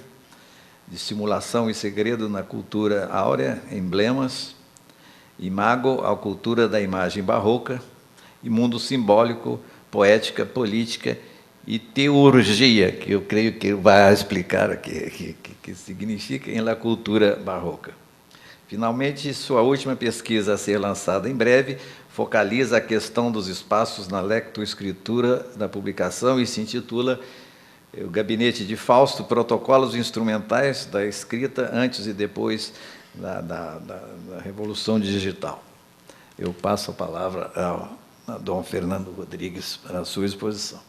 Dissimulação e Segredo na Cultura Áurea, Emblemas, Imago, a Cultura da Imagem Barroca, e Mundo Simbólico, Poética, Política e Teurgia, que eu creio que vai explicar o que significa em la cultura barroca. Finalmente, sua última pesquisa a ser lançada em breve focaliza a questão dos espaços na lectoescritura da publicação e se intitula O Gabinete de Fausto, Protocolos Instrumentais da Escrita antes e depois da Revolução Digital. Eu passo a palavra a Dom Fernando Rodrigues para a sua exposição.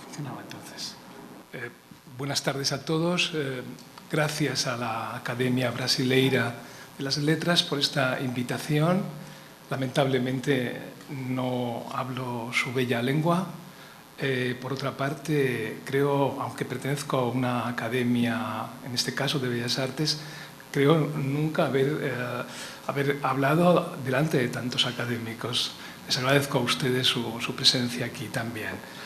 Funcionaba entonces. Buenas tardes a todos. Gracias a la Academia Brasileira de las Letras por esta invitación. Lamentablemente no hablo su bella lengua. Por otra parte, creo, aunque pertenezco a una academia, en este caso de Bellas Artes, creo nunca haber hablado delante de tantos académicos. Les agradezco a ustedes su presencia aquí también.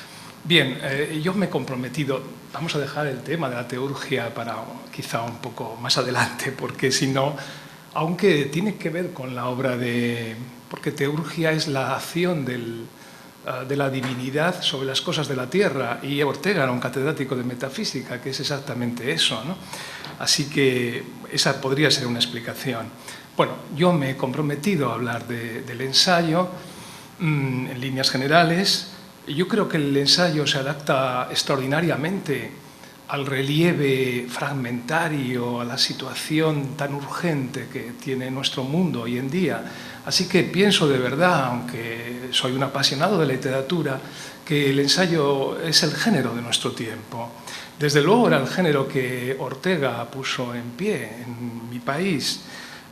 Bien, yo me he comprometido, vamos a dejar el tema de la teurgia para quizá un poco más adelante, porque si no, aunque tiene que ver con la obra porque teurgia es la acción de la divinidad sobre las cosas de la tierra, y Ortega era un catedrático de metafísica, que es exactamente eso, ¿no? Así que esa podría ser una explicación. Bueno, yo me he comprometido a hablar del ensayo en líneas generales. Yo creo que el ensayo se adapta extraordinariamente al relieve fragmentario, a la situación tan urgente que tiene nuestro mundo hoy en día. Así que pienso de verdad, aunque soy un apasionado de la literatura, que el ensayo es el género de nuestro tiempo. Desde luego era el género que Ortega puso en pie en mi país.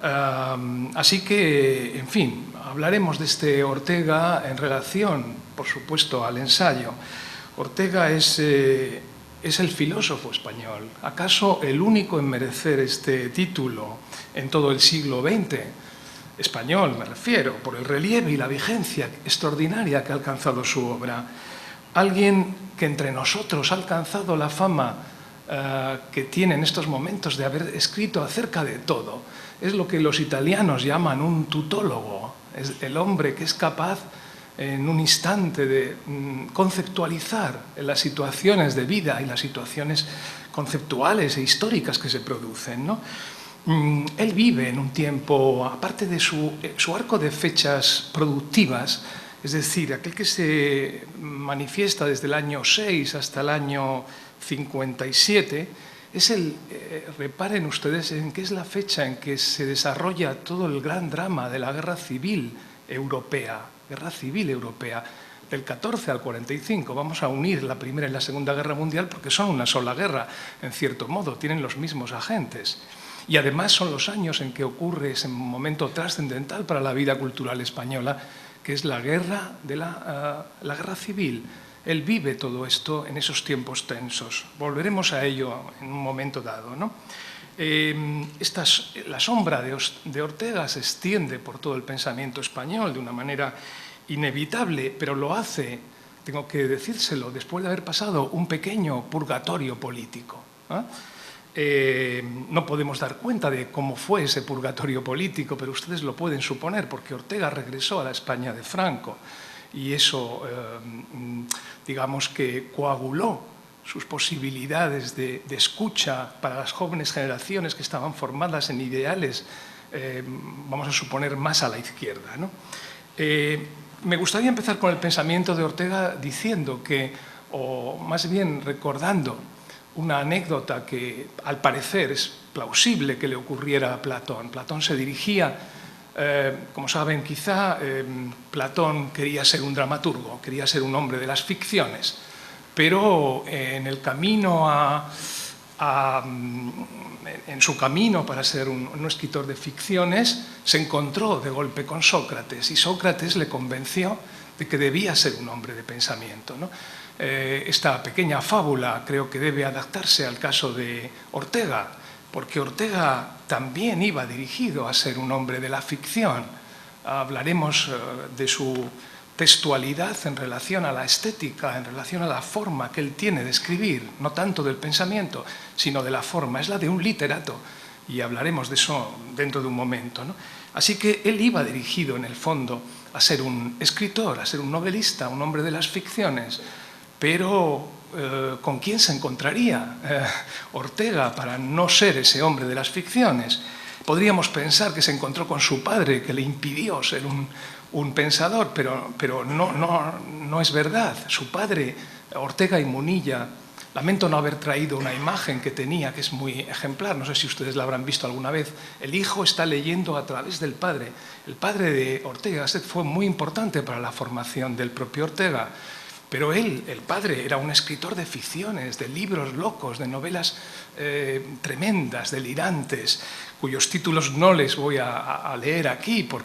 Así que, en fin, hablaremos de este Ortega en relación, por supuesto, al ensayo. Ortega es el filósofo español, acaso el único en merecer este título en todo el siglo XX, español me refiero, por el relieve y la vigencia extraordinaria que ha alcanzado su obra. Alguien que entre nosotros ha alcanzado la fama que tiene en estos momentos de haber escrito acerca de todo. Es lo que los italianos llaman un tutólogo, es el hombre que es capaz en un instante de conceptualizar las situaciones de vida y las situaciones conceptuales e históricas que se producen, ¿no? Él vive en un tiempo, aparte de su arco de fechas productivas, es decir, aquel que se manifiesta desde el año 6 hasta el año 57, es reparen ustedes en que es la fecha en que se desarrolla todo el gran drama de la guerra civil europea, del 14 al 45. Vamos a unir la Primera y la Segunda Guerra Mundial porque son una sola guerra, en cierto modo, tienen los mismos agentes. Y además son los años en que ocurre ese momento trascendental para la vida cultural española, que es la guerra civil. Él vive todo esto en esos tiempos tensos. Volveremos a ello en un momento dado, ¿no? La sombra de Ortega se extiende por todo el pensamiento español de una manera inevitable, pero lo hace, tengo que decírselo, después de haber pasado un pequeño purgatorio político, ¿eh? No podemos dar cuenta de cómo fue ese purgatorio político, pero ustedes lo pueden suponer, porque Ortega regresó a la España de Franco y eso, digamos que coaguló sus posibilidades de escucha para las jóvenes generaciones que estaban formadas en ideales, vamos a suponer, más a la izquierda, ¿no? Me gustaría empezar con el pensamiento de Ortega diciendo que, o más bien recordando, una anécdota que al parecer es plausible que le ocurriera a Platón. Platón se dirigía, como saben quizá, Platón quería ser un dramaturgo, quería ser un hombre de las ficciones, pero en el camino en su camino para ser un escritor de ficciones se encontró de golpe con Sócrates y Sócrates le convenció de que debía ser un hombre de pensamiento, ¿no? Esta pequeña fábula creo que debe adaptarse al caso de Ortega, porque Ortega también iba dirigido a ser un hombre de la ficción. Hablaremos de su textualidad en relación a la estética, en relación a la forma que él tiene de escribir, no tanto del pensamiento, sino de la forma. Es la de un literato, y hablaremos de eso dentro de un momento, ¿no? Así que él iba dirigido, en el fondo, a ser un escritor, a ser un novelista, un hombre de las ficciones. Pero, ¿con quién se encontraría Ortega para no ser ese hombre de las ficciones? Podríamos pensar que se encontró con su padre, que le impidió ser un pensador, pero no es verdad. Su padre, Ortega y Munilla, lamento no haber traído una imagen que tenía, que es muy ejemplar, no sé si ustedes la habrán visto alguna vez. El hijo está leyendo a través del padre. El padre de Ortega fue muy importante para la formación del propio Ortega. Pero él, el padre, era un escritor de ficciones, de libros locos, de novelas tremendas, delirantes, cuyos títulos no les voy a leer aquí, pero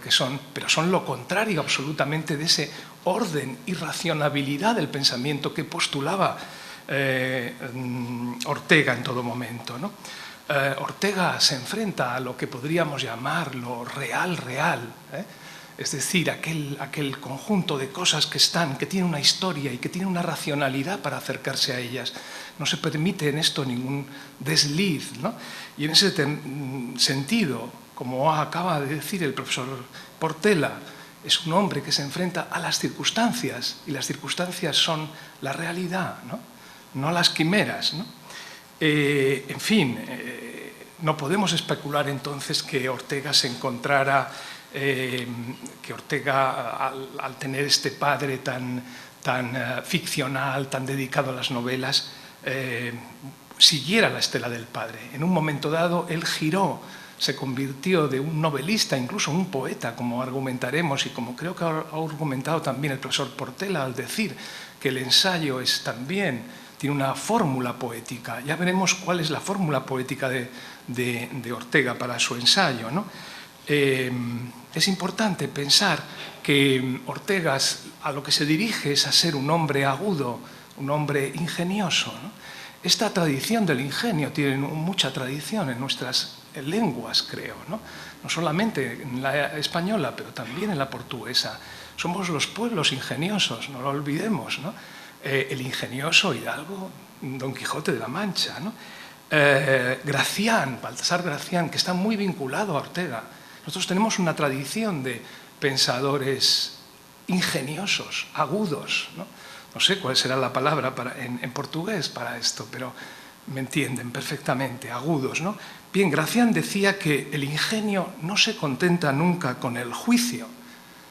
son lo contrario absolutamente de ese orden y racionalidad del pensamiento que postulaba Ortega en todo momento, ¿no? Ortega se enfrenta a lo que podríamos llamar lo real, es decir, aquel conjunto de cosas que tienen una historia y que tienen una racionalidad para acercarse a ellas. No se permite en esto ningún desliz, ¿no? Y en ese sentido, como acaba de decir el profesor Portela, es un hombre que se enfrenta a las circunstancias, y las circunstancias son la realidad, no las quimeras, ¿no? En fin, no podemos especular entonces que Ortega se encontrara... que Ortega, al tener este padre tan ficcional, tan dedicado a las novelas, siguiera la estela del padre. En un momento dado, él giró, se convirtió de un novelista, incluso un poeta, como argumentaremos y como creo que ha argumentado también el profesor Portela al decir que el ensayo tiene una fórmula poética. Ya veremos cuál es la fórmula poética de Ortega para su ensayo, ¿no? Es importante pensar que Ortega a lo que se dirige es a ser un hombre agudo, un hombre ingenioso, ¿no? Esta tradición del ingenio tiene mucha tradición en nuestras lenguas, creo, ¿no? No solamente en la española, pero también en la portuguesa. Somos los pueblos ingeniosos, no lo olvidemos, ¿no? El ingenioso Hidalgo, Don Quijote de la Mancha, ¿no? Gracián, Baltasar Gracián, que está muy vinculado a Ortega. Nosotros tenemos una tradición de pensadores ingeniosos, agudos, ¿no? No sé cuál será la palabra en portugués para esto, pero me entienden perfectamente, agudos, ¿no? Bien, Gracián decía que el ingenio no se contenta nunca con el juicio,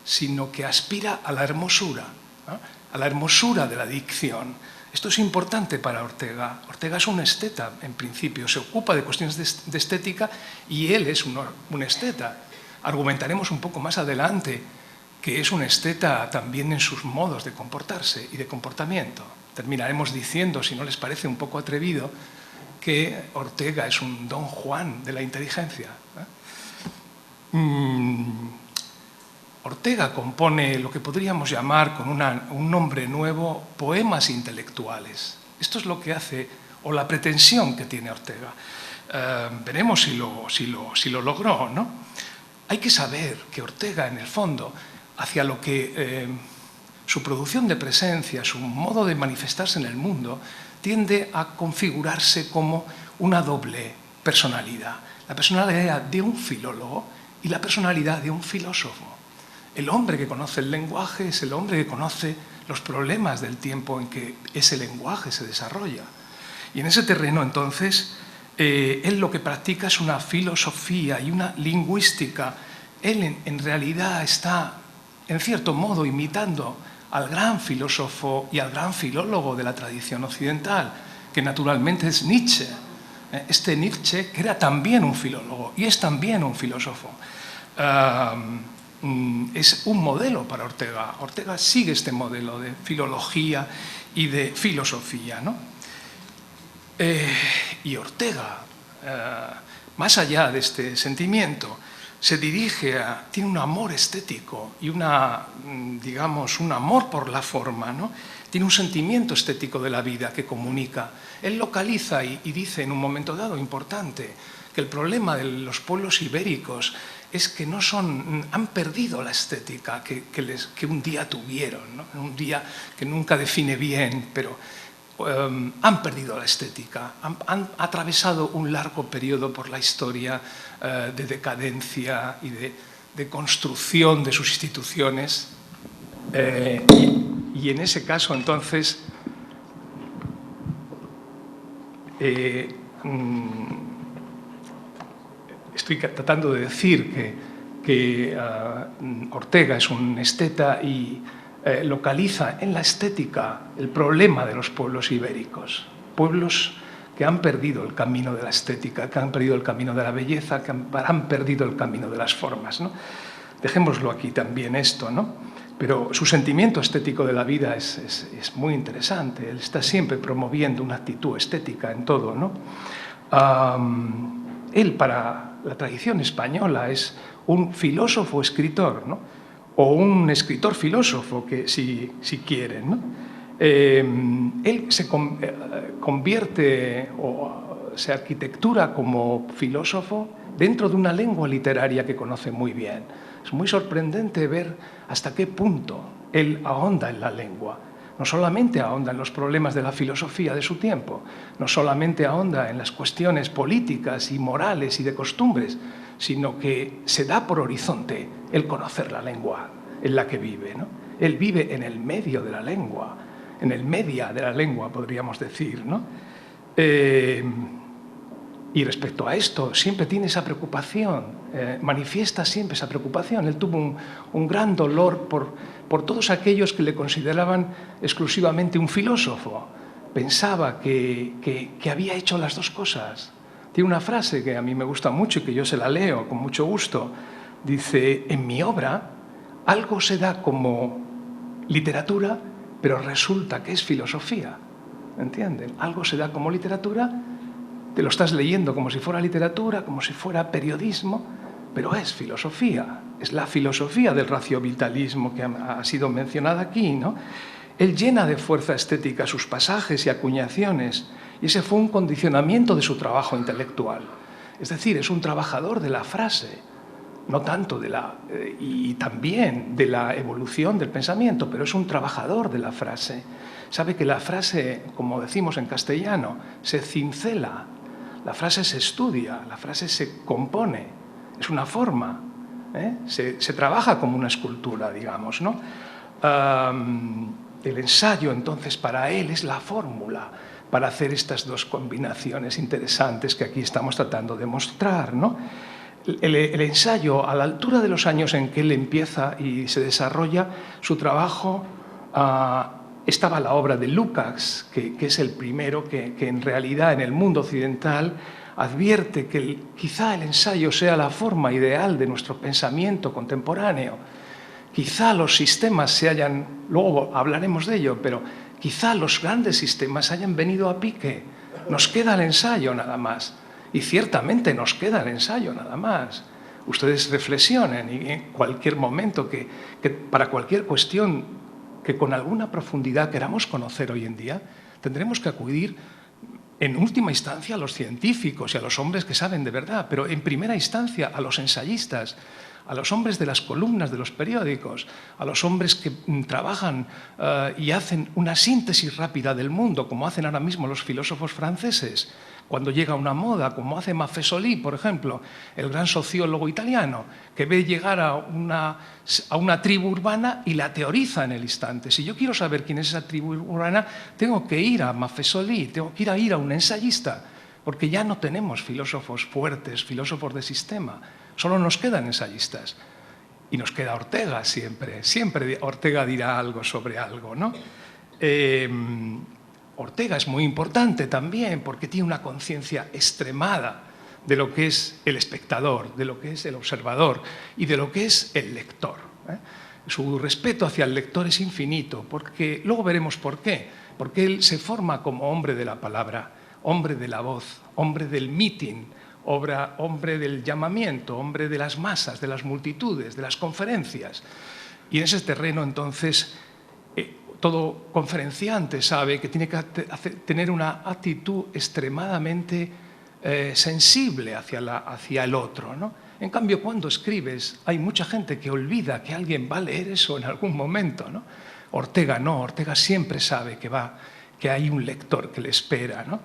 sino que aspira a la hermosura, ¿no? A la hermosura de la dicción. Esto es importante para Ortega. Ortega es un esteta, en principio, se ocupa de cuestiones de estética y él es un esteta. Argumentaremos un poco más adelante que es un esteta también en sus modos de comportarse y de comportamiento. Terminaremos diciendo, si no les parece un poco atrevido, que Ortega es un Don Juan de la inteligencia. Ortega compone lo que podríamos llamar con un nombre nuevo poemas intelectuales. Esto es lo que hace, o la pretensión que tiene Ortega. Veremos si lo logró, ¿no? Hay que saber que Ortega, en el fondo, hacia lo que su producción de presencia, su modo de manifestarse en el mundo, tiende a configurarse como una doble personalidad. La personalidad de un filólogo y la personalidad de un filósofo. El hombre que conoce el lenguaje es el hombre que conoce los problemas del tiempo en que ese lenguaje se desarrolla. Y en ese terreno, entonces, él lo que practica es una filosofía y una lingüística. Él, en realidad, está, en cierto modo, imitando al gran filósofo y al gran filólogo de la tradición occidental, que naturalmente es Nietzsche. Este Nietzsche, que era también un filólogo y es también un filósofo. Es un modelo para Ortega. Ortega sigue este modelo de filología y de filosofía, ¿no? Y Ortega, más allá de este sentimiento, se dirige tiene un amor estético y digamos, un amor por la forma, ¿no? Tiene un sentimiento estético de la vida que comunica. Él localiza y dice en un momento dado importante que el problema de los pueblos ibéricos es que han perdido la estética que un día tuvieron, ¿no? Un día que nunca define bien, pero han perdido la estética, han atravesado un largo periodo por la historia de decadencia y de construcción de sus instituciones. Y en ese caso, entonces, estoy tratando de decir que Ortega es un esteta y localiza en la estética el problema de los pueblos ibéricos, pueblos que han perdido el camino de la estética, que han perdido el camino de la belleza, que han perdido el camino de las formas, ¿no? Dejémoslo aquí también esto, ¿no? Pero su sentimiento estético de la vida es muy interesante. Él está siempre promoviendo una actitud estética en todo, ¿no? Él, para la tradición española, es un filósofo-escritor, ¿no? O un escritor-filósofo, que si quieren, ¿no? Él se convierte o se arquitectura como filósofo dentro de una lengua literaria que conoce muy bien. Es muy sorprendente ver hasta qué punto él ahonda en la lengua. No solamente ahonda en los problemas de la filosofía de su tiempo, no solamente ahonda en las cuestiones políticas y morales y de costumbres, sino que se da por horizonte el conocer la lengua en la que vive, ¿no? Él vive en el medio de la lengua, en el media de la lengua, podríamos decir, ¿no? Y respecto a esto, siempre tiene esa preocupación, manifiesta siempre esa preocupación. Él tuvo un gran dolor por todos aquellos que le consideraban exclusivamente un filósofo. Pensaba que había hecho las dos cosas. Tiene una frase que a mí me gusta mucho y que yo se la leo con mucho gusto. Dice, en mi obra algo se da como literatura, pero resulta que es filosofía. ¿entienden? Algo se da como literatura, te lo estás leyendo como si fuera literatura, como si fuera periodismo, pero es filosofía, es la filosofía del raciovitalismo que ha sido mencionada aquí, ¿no? Él llena de fuerza estética sus pasajes y acuñaciones, y ese fue un condicionamiento de su trabajo intelectual. Es decir, es un trabajador de la frase, no tanto de y también de la evolución del pensamiento, pero es un trabajador de la frase. Sabe que la frase, como decimos en castellano, se cincela, la frase se estudia, la frase se compone, es una forma, se trabaja como una escultura, digamos, ¿no? El ensayo, entonces, para él es la fórmula para hacer estas dos combinaciones interesantes que aquí estamos tratando de mostrar, ¿no? El ensayo, a la altura de los años en que él empieza y se desarrolla su trabajo, estaba la obra de Lukács, que es el primero que en realidad en el mundo occidental advierte que quizá el ensayo sea la forma ideal de nuestro pensamiento contemporáneo. Quizá los sistemas se hayan, luego hablaremos de ello, pero quizá los grandes sistemas hayan venido a pique. Nos queda el ensayo nada más. Y ciertamente nos queda el ensayo nada más. Ustedes reflexionen y en cualquier momento que para cualquier cuestión que con alguna profundidad queramos conocer hoy en día, tendremos que acudir en última instancia a los científicos y a los hombres que saben de verdad, pero en primera instancia a los ensayistas, a los hombres de las columnas de los periódicos, a los hombres que trabajan y hacen una síntesis rápida del mundo, como hacen ahora mismo los filósofos franceses, cuando llega una moda, como hace Maffesoli, por ejemplo, el gran sociólogo italiano, que ve llegar a una tribu urbana y la teoriza en el instante. Si yo quiero saber quién es esa tribu urbana, tengo que ir a Maffesoli, tengo que ir a un ensayista, porque ya no tenemos filósofos fuertes, filósofos de sistema, solo nos quedan ensayistas. Y nos queda Ortega siempre, siempre Ortega dirá algo sobre algo, ¿no? Ortega es muy importante también porque tiene una conciencia extremada de lo que es el espectador, de lo que es el observador y de lo que es el lector. Su respeto hacia el lector es infinito, porque luego veremos por qué. Porque él se forma como hombre de la palabra, hombre de la voz, hombre del meeting, hombre del llamamiento, hombre de las masas, de las multitudes, de las conferencias. Y en ese terreno, entonces, todo conferenciante sabe que tiene que tener una actitud extremadamente sensible hacia el otro, ¿no? En cambio, cuando escribes, hay mucha gente que olvida que alguien va a leer eso en algún momento, ¿no? Ortega no, Ortega siempre sabe que hay un lector que le espera, ¿no?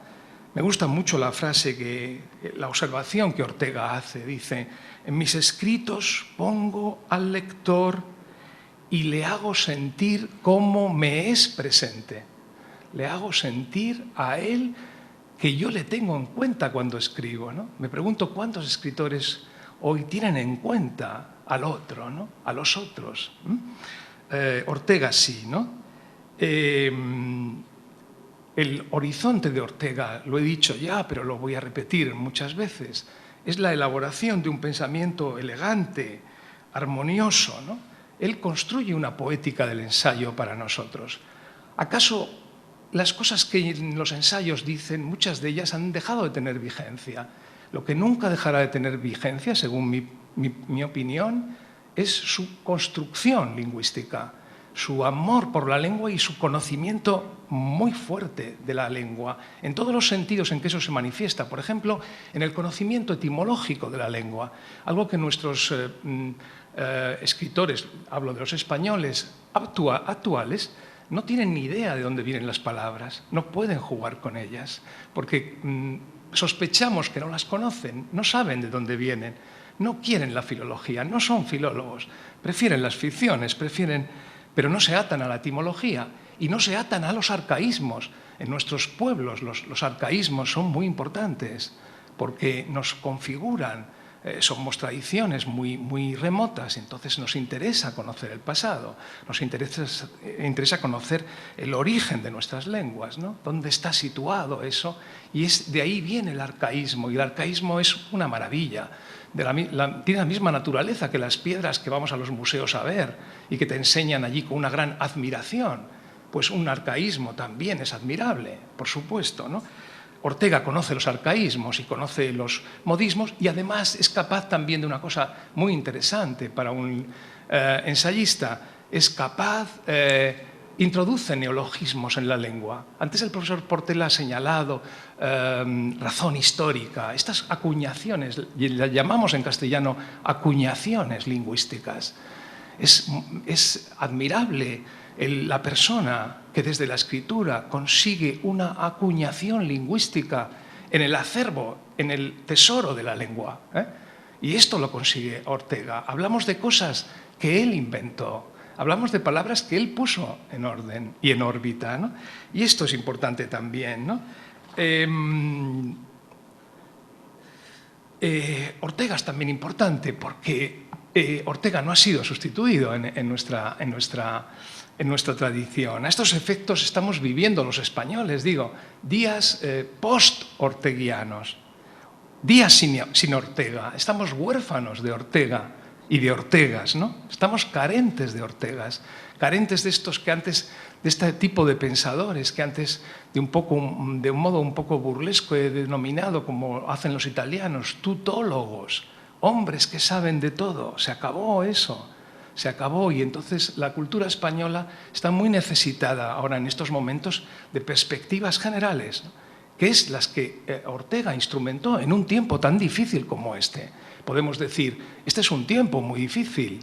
Me gusta mucho la frase, la observación que Ortega hace. Dice, en mis escritos pongo al lector y le hago sentir cómo me es presente. Le hago sentir a él que yo le tengo en cuenta cuando escribo, ¿no? Me pregunto cuántos escritores hoy tienen en cuenta al otro, ¿no? A los otros. Ortega sí, ¿no? El horizonte de Ortega, lo he dicho ya, pero lo voy a repetir muchas veces, es la elaboración de un pensamiento elegante, armonioso, ¿no? Él construye una poética del ensayo para nosotros. ¿Acaso las cosas que en los ensayos dicen, muchas de ellas han dejado de tener vigencia? Lo que nunca dejará de tener vigencia, según mi opinión, es su construcción lingüística, su amor por la lengua y su conocimiento muy fuerte de la lengua, en todos los sentidos en que eso se manifiesta. Por ejemplo, en el conocimiento etimológico de la lengua, algo que nuestros escritores, hablo de los españoles actuales, no tienen ni idea de dónde vienen las palabras, no pueden jugar con ellas, porque sospechamos que no las conocen, no saben de dónde vienen, no quieren la filología, no son filólogos, prefieren las ficciones, pero no se atan a la etimología y no se atan a los arcaísmos. En nuestros pueblos los arcaísmos son muy importantes porque nos configuran, somos tradiciones muy remotas, entonces nos interesa conocer el pasado, nos interesa conocer el origen de nuestras lenguas, ¿no? ¿Dónde está situado eso? Y de ahí viene el arcaísmo, y el arcaísmo es una maravilla. Tiene la misma naturaleza que las piedras que vamos a los museos a ver y que te enseñan allí con una gran admiración. pues un arcaísmo también es admirable, por supuesto, ¿no? Ortega conoce los arcaísmos y conoce los modismos y además es capaz también de una cosa muy interesante para un ensayista. Es capaz, introduce neologismos en la lengua. Antes el profesor Portela ha señalado razón histórica. Estas acuñaciones, las llamamos en castellano acuñaciones lingüísticas. Es admirable la persona que desde la escritura consigue una acuñación lingüística en el acervo, en el tesoro de la lengua. Y esto lo consigue Ortega. Hablamos de cosas que él inventó, hablamos de palabras que él puso en orden y en órbita, ¿no? Y esto es importante también, ¿no? Ortega es también importante porque Ortega no ha sido sustituido en nuestra tradición. A estos efectos estamos viviendo los españoles, digo, días post-orteguianos, días sin Ortega. Estamos huérfanos de Ortega y de Ortegas, ¿no? Estamos carentes de Ortegas, carentes de estos que antes, de este tipo de pensadores que antes de un modo un poco burlesco he denominado, como hacen los italianos, tutólogos, hombres que saben de todo. Se acabó eso. Se acabó y entonces la cultura española está muy necesitada ahora en estos momentos de perspectivas generales, ¿no? Que es las que Ortega instrumentó en un tiempo tan difícil como este. Podemos decir, este es un tiempo muy difícil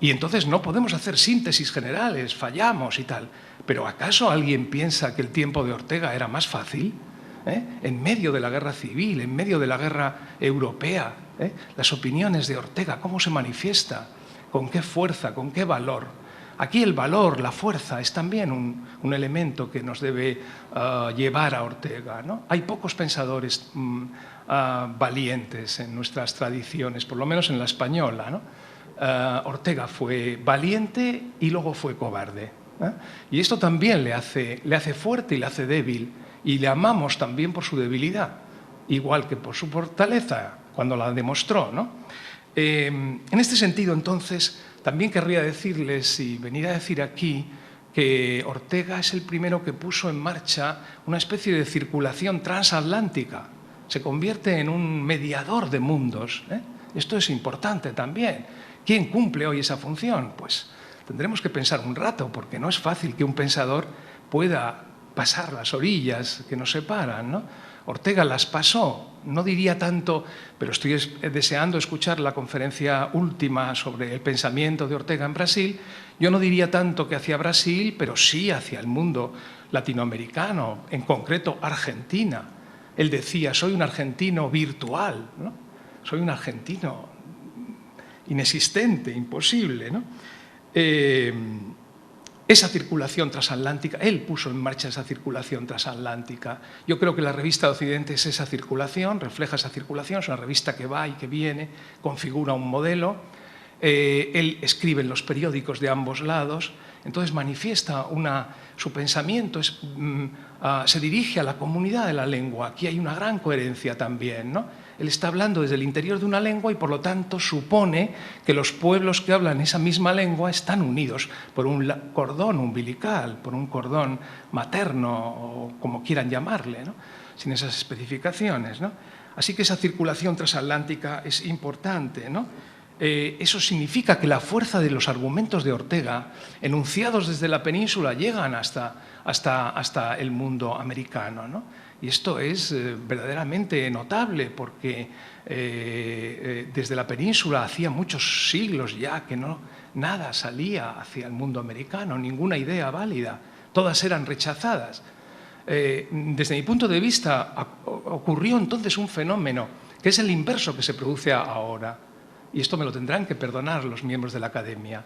y entonces no podemos hacer síntesis generales, fallamos y tal. Pero ¿acaso alguien piensa que el tiempo de Ortega era más fácil? En medio de la guerra civil, en medio de la guerra europea, las opiniones de Ortega, ¿cómo se manifiesta? ¿Con qué fuerza? ¿Con qué valor? Aquí el valor, la fuerza, es también un elemento que nos debe llevar a Ortega, ¿no? Hay pocos pensadores valientes en nuestras tradiciones, por lo menos en la española, ¿no? Ortega fue valiente y luego fue cobarde, ¿eh? Y esto también le hace fuerte y le hace débil, y le amamos también por su debilidad, igual que por su fortaleza, cuando la demostró, ¿no? En este sentido, entonces, también querría decirles y venir a decir aquí que Ortega es el primero que puso en marcha una especie de circulación transatlántica. Se convierte en un mediador de mundos, ¿eh? Esto es importante también. ¿Quién cumple hoy esa función? Pues tendremos que pensar un rato, porque no es fácil que un pensador pueda pasar las orillas que nos separan, ¿no? Ortega las pasó, no diría tanto, pero estoy deseando escuchar la conferencia última sobre el pensamiento de Ortega en Brasil. Yo no diría tanto que hacia Brasil, pero sí hacia el mundo latinoamericano, en concreto Argentina. Él decía, soy un argentino virtual, ¿no? Soy un argentino inexistente, imposible, ¿no? Esa circulación transatlántica, él puso en marcha esa circulación transatlántica. Yo creo que la revista Occidente es esa circulación, refleja esa circulación, es una revista que va y que viene, configura un modelo. Él escribe en los periódicos de ambos lados, entonces manifiesta su pensamiento, se dirige a la comunidad de la lengua. Aquí hay una gran coherencia también, ¿no? Él está hablando desde el interior de una lengua y por lo tanto supone que los pueblos que hablan esa misma lengua están unidos por un cordón umbilical, por un cordón materno o como quieran llamarle, ¿no? Sin esas especificaciones, ¿no? Así que esa circulación transatlántica es importante, ¿no? Eso significa que la fuerza de los argumentos de Ortega, enunciados desde la península, llegan hasta el mundo americano, ¿no? Y esto es verdaderamente notable porque desde la península hacía muchos siglos ya que nada salía hacia el mundo americano, ninguna idea válida, todas eran rechazadas. Desde mi punto de vista ocurrió entonces un fenómeno que es el inverso que se produce ahora. Y esto me lo tendrán que perdonar los miembros de la Academia.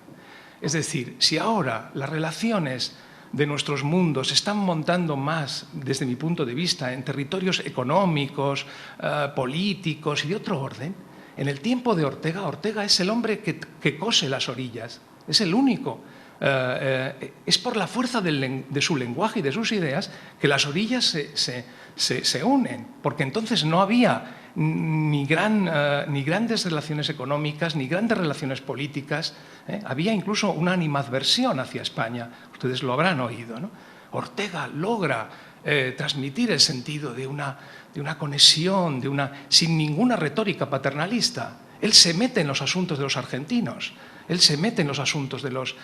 Es decir, si ahora las relaciones de nuestros mundos se están montando más, desde mi punto de vista, en territorios económicos, políticos y de otro orden, en el tiempo de Ortega, Ortega es el hombre que cose las orillas, es el único. Es por la fuerza de su lenguaje y de sus ideas que las orillas se unen, porque entonces no había ni grandes relaciones económicas, ni grandes relaciones políticas. Había incluso una animadversión hacia España. Ustedes lo habrán oído, ¿no? Ortega logra transmitir el sentido de una conexión, sin ninguna retórica paternalista. Él se mete en los asuntos de los argentinos, él se mete en los asuntos de los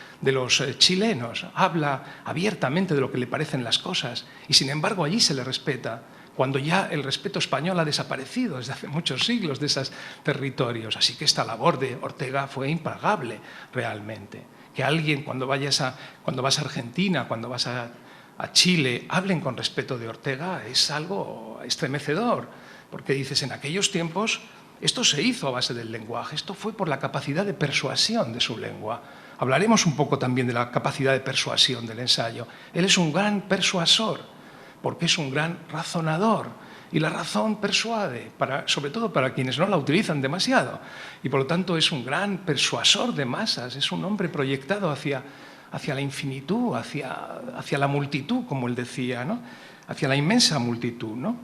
chilenos, habla abiertamente de lo que le parecen las cosas y sin embargo allí se le respeta, cuando ya el respeto español ha desaparecido desde hace muchos siglos de esos territorios. Así que esta labor de Ortega fue impagable realmente. Que alguien cuando vas a Argentina, cuando vas a Chile, hablen con respeto de Ortega es algo estremecedor, porque dices, en aquellos tiempos esto se hizo a base del lenguaje, esto fue por la capacidad de persuasión de su lengua. Hablaremos un poco también de la capacidad de persuasión del ensayo. Él es un gran persuasor, porque es un gran razonador, y la razón persuade, sobre todo para quienes no la utilizan demasiado, y por lo tanto es un gran persuasor de masas, es un hombre proyectado hacia la infinitud, hacia la multitud, como él decía, ¿no? Hacia la inmensa multitud, ¿no?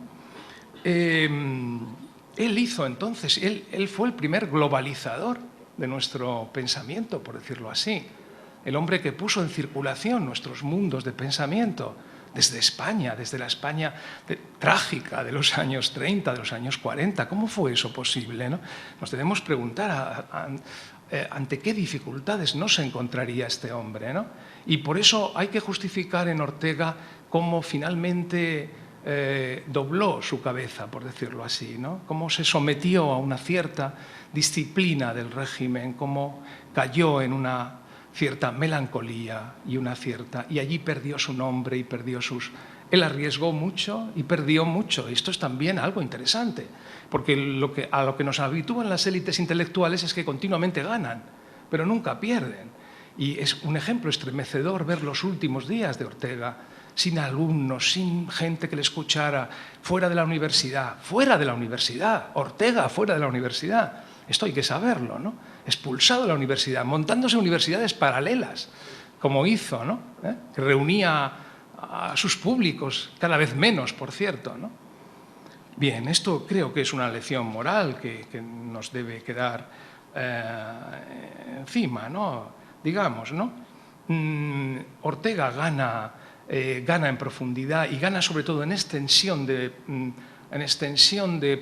Él hizo entonces, él fue el primer globalizador de nuestro pensamiento, por decirlo así. El hombre que puso en circulación nuestros mundos de pensamiento desde España, desde la España trágica de los años 30, de los años 40. ¿Cómo fue eso posible, no? Nos debemos preguntar ante qué dificultades no se encontraría este hombre, ¿no? Y por eso hay que justificar en Ortega cómo finalmente dobló su cabeza, por decirlo así, ¿no? Cómo se sometió a una cierta disciplina del régimen, cómo cayó en una cierta melancolía y allí perdió su nombre y perdió Él arriesgó mucho y perdió mucho. Esto es también algo interesante, porque a lo que nos habitúan las élites intelectuales es que continuamente ganan, pero nunca pierden. Y es un ejemplo estremecedor ver los últimos días de Ortega, sin alumnos, sin gente que le escuchara, fuera de la universidad, Ortega fuera de la universidad. Esto hay que saberlo, ¿no? Expulsado de la universidad, montándose universidades paralelas, como hizo, ¿no? Que reunía a sus públicos, cada vez menos, por cierto, ¿no? Bien, esto creo que es una lección moral que nos debe quedar encima, ¿no? Digamos, ¿no? Ortega gana en profundidad y gana sobre todo en extensión de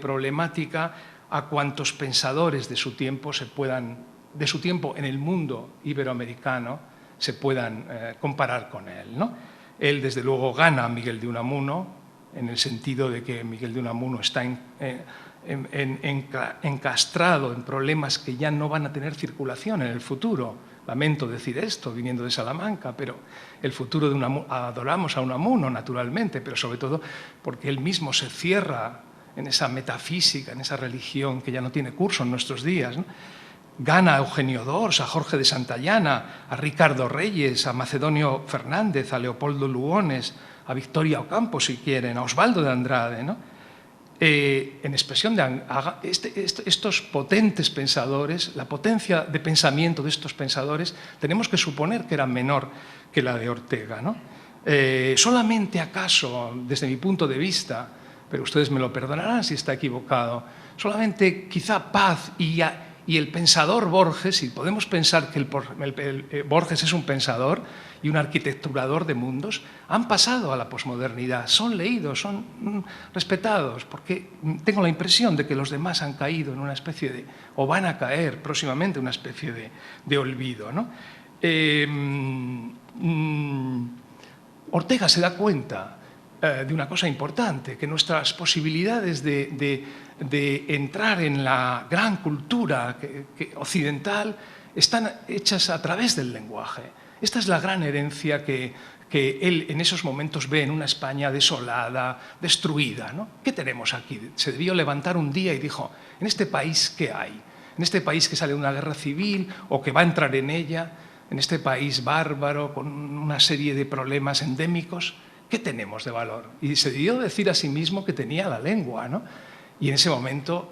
problemática a cuantos pensadores de su tiempo en el mundo iberoamericano se puedan comparar con él, ¿no? Él, desde luego, gana a Miguel de Unamuno, en el sentido de que Miguel de Unamuno está encastrado en problemas que ya no van a tener circulación en el futuro. Lamento decir esto, viniendo de Salamanca, pero el futuro de Unamuno, adoramos a Unamuno, naturalmente, pero sobre todo porque él mismo se cierra en esa metafísica, en esa religión que ya no tiene curso en nuestros días, ¿no? Gana a Eugenio d'Ors, a Jorge de Santayana, a Ricardo Reyes, a Macedonio Fernández, a Leopoldo Lugones, a Victoria Ocampo, si quieren, a Osvaldo de Andrade, ¿no? En expresión de estos potentes pensadores, la potencia de pensamiento de estos pensadores, tenemos que suponer que era menor que la de Ortega, ¿no? Solamente acaso, desde mi punto de vista, pero ustedes me lo perdonarán si está equivocado, solamente quizá Paz y el pensador Borges, y podemos pensar que Borges es un pensador y un arquitecturador de mundos, han pasado a la posmodernidad, son leídos, son respetados, porque tengo la impresión de que los demás han caído en una especie de, o van a caer próximamente en una especie de olvido, ¿no? Ortega se da cuenta de una cosa importante, que nuestras posibilidades de entrar en la gran cultura occidental están hechas a través del lenguaje. Esta es la gran herencia que él en esos momentos ve en una España desolada, destruida, ¿no? ¿Qué tenemos aquí? Se debió levantar un día y dijo, ¿en este país qué hay? En este país que sale de una guerra civil o que va a entrar en ella, en este país bárbaro, con una serie de problemas endémicos, ¿qué tenemos de valor? Y se debió decir a sí mismo que tenía la lengua, ¿no? Y en ese momento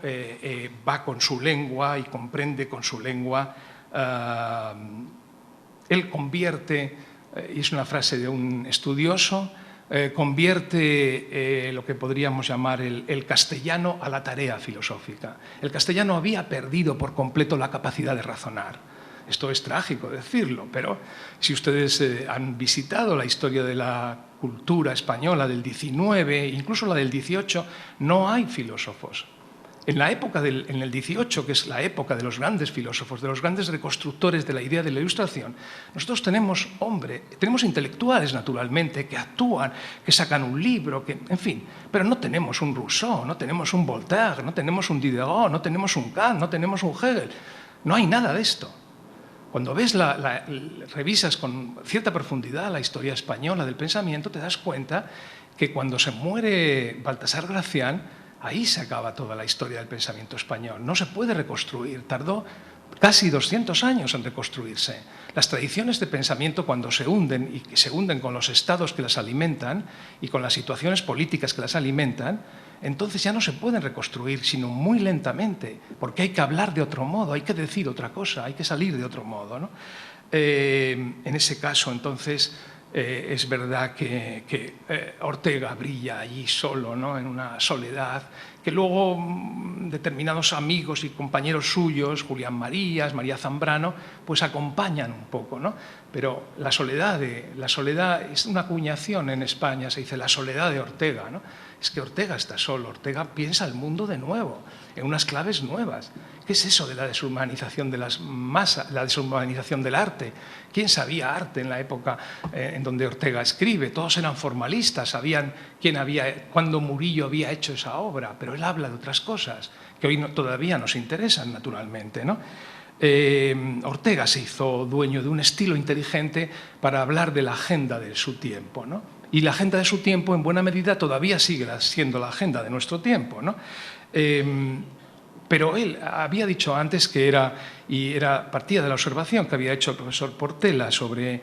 va con su lengua y comprende con su lengua. Él convierte, y es una frase de un estudioso, convierte lo que podríamos llamar el castellano a la tarea filosófica. El castellano había perdido por completo la capacidad de razonar. Esto es trágico decirlo, pero si ustedes han visitado la historia de la cultura española del XIX, incluso la del XVIII, no hay filósofos. En la época en el XVIII, que es la época de los grandes filósofos, de los grandes reconstructores de la idea de la Ilustración, nosotros tenemos intelectuales, naturalmente, que actúan, que sacan un libro, en fin, pero no tenemos un Rousseau, no tenemos un Voltaire, no tenemos un Diderot, no tenemos un Kant, no tenemos un Hegel. No hay nada de esto. Cuando revisas con cierta profundidad la historia española del pensamiento, te das cuenta que cuando se muere Baltasar Gracián, ahí se acaba toda la historia del pensamiento español. No se puede reconstruir. Tardó casi 200 años en reconstruirse. Las tradiciones de pensamiento, cuando se hunden, y que se hunden con los estados que las alimentan y con las situaciones políticas que las alimentan, entonces ya no se pueden reconstruir, sino muy lentamente, porque hay que hablar de otro modo, hay que decir otra cosa, hay que salir de otro modo, ¿no? En ese caso, entonces, es verdad que Ortega brilla allí solo, ¿no? En una soledad, que luego determinados amigos y compañeros suyos, Julián Marías, María Zambrano, pues acompañan un poco, ¿no? Pero la soledad es una acuñación en España, se dice la soledad de Ortega, ¿no? Es que Ortega está solo, Ortega piensa el mundo de nuevo, en unas claves nuevas. ¿Qué es eso de la deshumanización de las masas, la deshumanización del arte? ¿Quién sabía arte en la época en donde Ortega escribe? Todos eran formalistas, sabían cuándo Murillo había hecho esa obra, pero él habla de otras cosas que hoy todavía nos interesan, naturalmente, ¿no? Ortega se hizo dueño de un estilo inteligente para hablar de la agenda de su tiempo, ¿no? Y la agenda de su tiempo, en buena medida, todavía sigue siendo la agenda de nuestro tiempo, ¿no? Pero él había dicho antes que partía de la observación que había hecho el profesor Portela sobre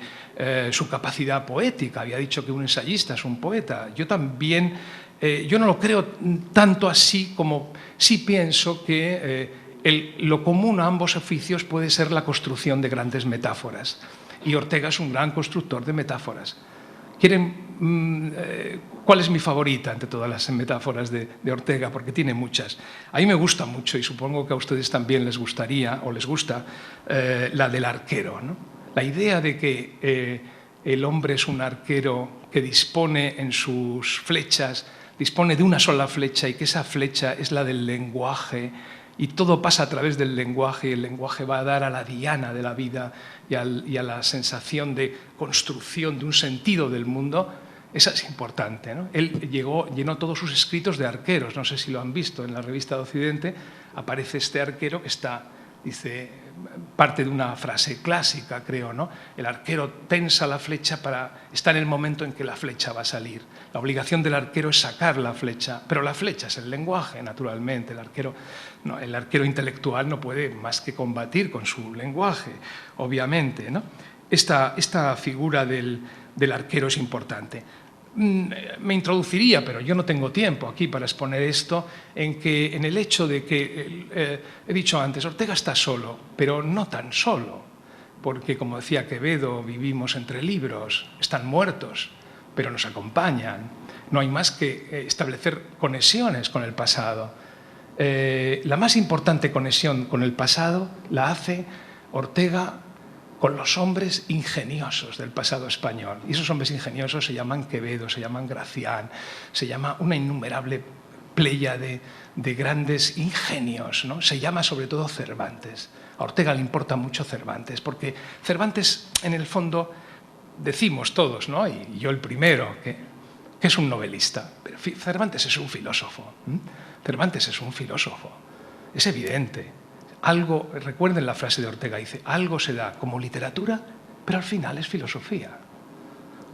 su capacidad poética. Había dicho que un ensayista es un poeta. Yo también, yo no lo creo tanto así, como sí pienso que lo común a ambos oficios puede ser la construcción de grandes metáforas. Y Ortega es un gran constructor de metáforas. ¿Cuál es mi favorita entre todas las metáforas de Ortega? Porque tiene muchas. A mí me gusta mucho, y supongo que a ustedes también les gustaría, o les gusta, la del arquero, ¿no? La idea de que el hombre es un arquero que dispone en sus flechas, dispone de una sola flecha, y que esa flecha es la del lenguaje, y todo pasa a través del lenguaje, y el lenguaje va a dar a la diana de la vida y a la sensación de construcción de un sentido del mundo. Esa es importante, ¿no? Él llenó todos sus escritos de arqueros. No sé si lo han visto en la revista de Occidente. Aparece este arquero que dice, parte de una frase clásica, creo, ¿no? El arquero tensa la flecha está en el momento en que la flecha va a salir. La obligación del arquero es sacar la flecha, pero la flecha es el lenguaje, naturalmente. El arquero intelectual no puede más que combatir con su lenguaje, obviamente, ¿no? Esta figura del arquero es importante. Me introduciría, pero yo no tengo tiempo aquí para exponer esto, en el hecho de que, he dicho antes, Ortega está solo, pero no tan solo, porque, como decía Quevedo, vivimos entre libros, están muertos, pero nos acompañan. No hay más que establecer conexiones con el pasado. La más importante conexión con el pasado la hace Ortega con los hombres ingeniosos del pasado español. Y esos hombres ingeniosos se llaman Quevedo, se llaman Gracián, se llama una innumerable playa de grandes ingenios, ¿no? Se llama sobre todo Cervantes. A Ortega le importa mucho Cervantes, porque Cervantes, en el fondo, decimos todos, ¿no? Y yo el primero, que es un novelista. Pero Cervantes es un filósofo. Cervantes es un filósofo. Es evidente. Recuerden la frase de Ortega, dice, algo se da como literatura, pero al final es filosofía.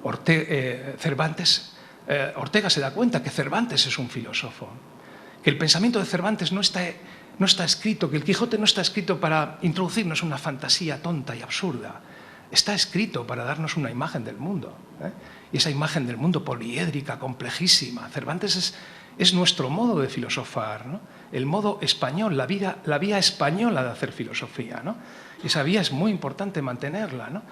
Ortega se da cuenta que Cervantes es un filósofo, que el pensamiento de Cervantes no está escrito, que el Quijote no está escrito para introducirnos una fantasía tonta y absurda, está escrito para darnos una imagen del mundo, ¿eh? Y esa imagen del mundo poliédrica, complejísima. Cervantes es nuestro modo de filosofar, ¿no? El modo español, la vía española de hacer filosofía, ¿no? Esa vía es muy importante mantenerla, ¿no?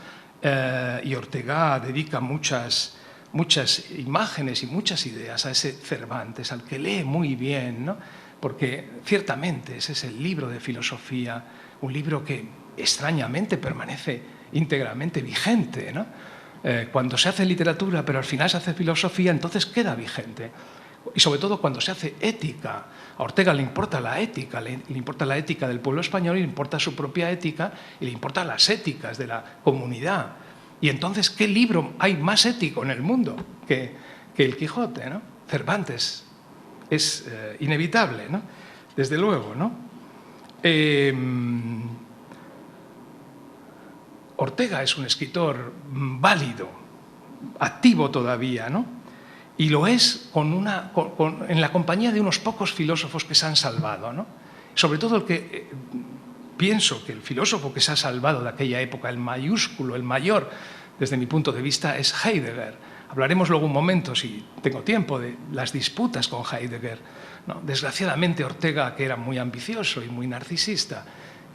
Y Ortega dedica muchas muchas imágenes y muchas ideas a ese Cervantes, al que lee muy bien, ¿no? Porque ciertamente ese es el libro de filosofía, un libro que extrañamente permanece íntegramente vigente, ¿no? Cuando se hace literatura, pero al final se hace filosofía, entonces queda vigente. Y sobre todo cuando se hace ética. A Ortega le importa la ética, le importa la ética del pueblo español, le importa su propia ética y le importan las éticas de la comunidad. Y entonces, ¿qué libro hay más ético en el mundo que el Quijote, ¿no? Cervantes es inevitable, ¿no? Desde luego, ¿no? Ortega es un escritor válido, activo todavía, ¿no? Y lo es en la compañía de unos pocos filósofos que se han salvado, ¿no? Sobre todo pienso que el filósofo que se ha salvado de aquella época, el mayúsculo, el mayor, desde mi punto de vista, es Heidegger. Hablaremos luego un momento, si tengo tiempo, de las disputas con Heidegger, ¿no? Desgraciadamente Ortega, que era muy ambicioso y muy narcisista,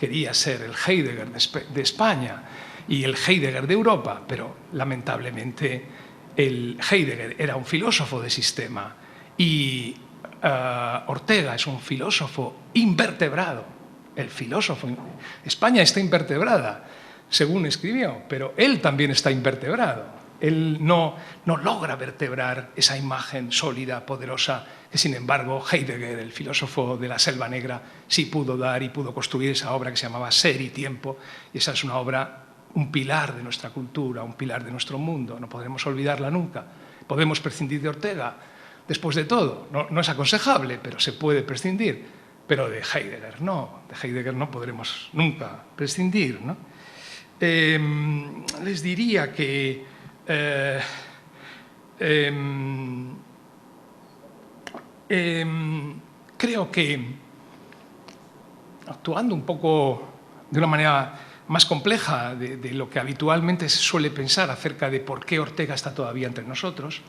quería ser el Heidegger de España y el Heidegger de Europa, pero lamentablemente el Heidegger era un filósofo de sistema y Ortega es un filósofo invertebrado. España está invertebrada, según escribió, pero él también está invertebrado. Él no logra vertebrar esa imagen sólida, poderosa, que sin embargo Heidegger, el filósofo de la Selva Negra, sí pudo dar y pudo construir esa obra que se llamaba Ser y Tiempo, y esa es una obra, un pilar de nuestra cultura, un pilar de nuestro mundo, no podremos olvidarla nunca. ¿Podemos prescindir de Ortega? Después de todo, no es aconsejable, pero se puede prescindir. Pero de Heidegger no podremos nunca prescindir, ¿no? Les diría que creo que, actuando un poco de una manera más compleja de lo que habitualmente se suele pensar acerca de por qué Ortega está todavía entre nosotros,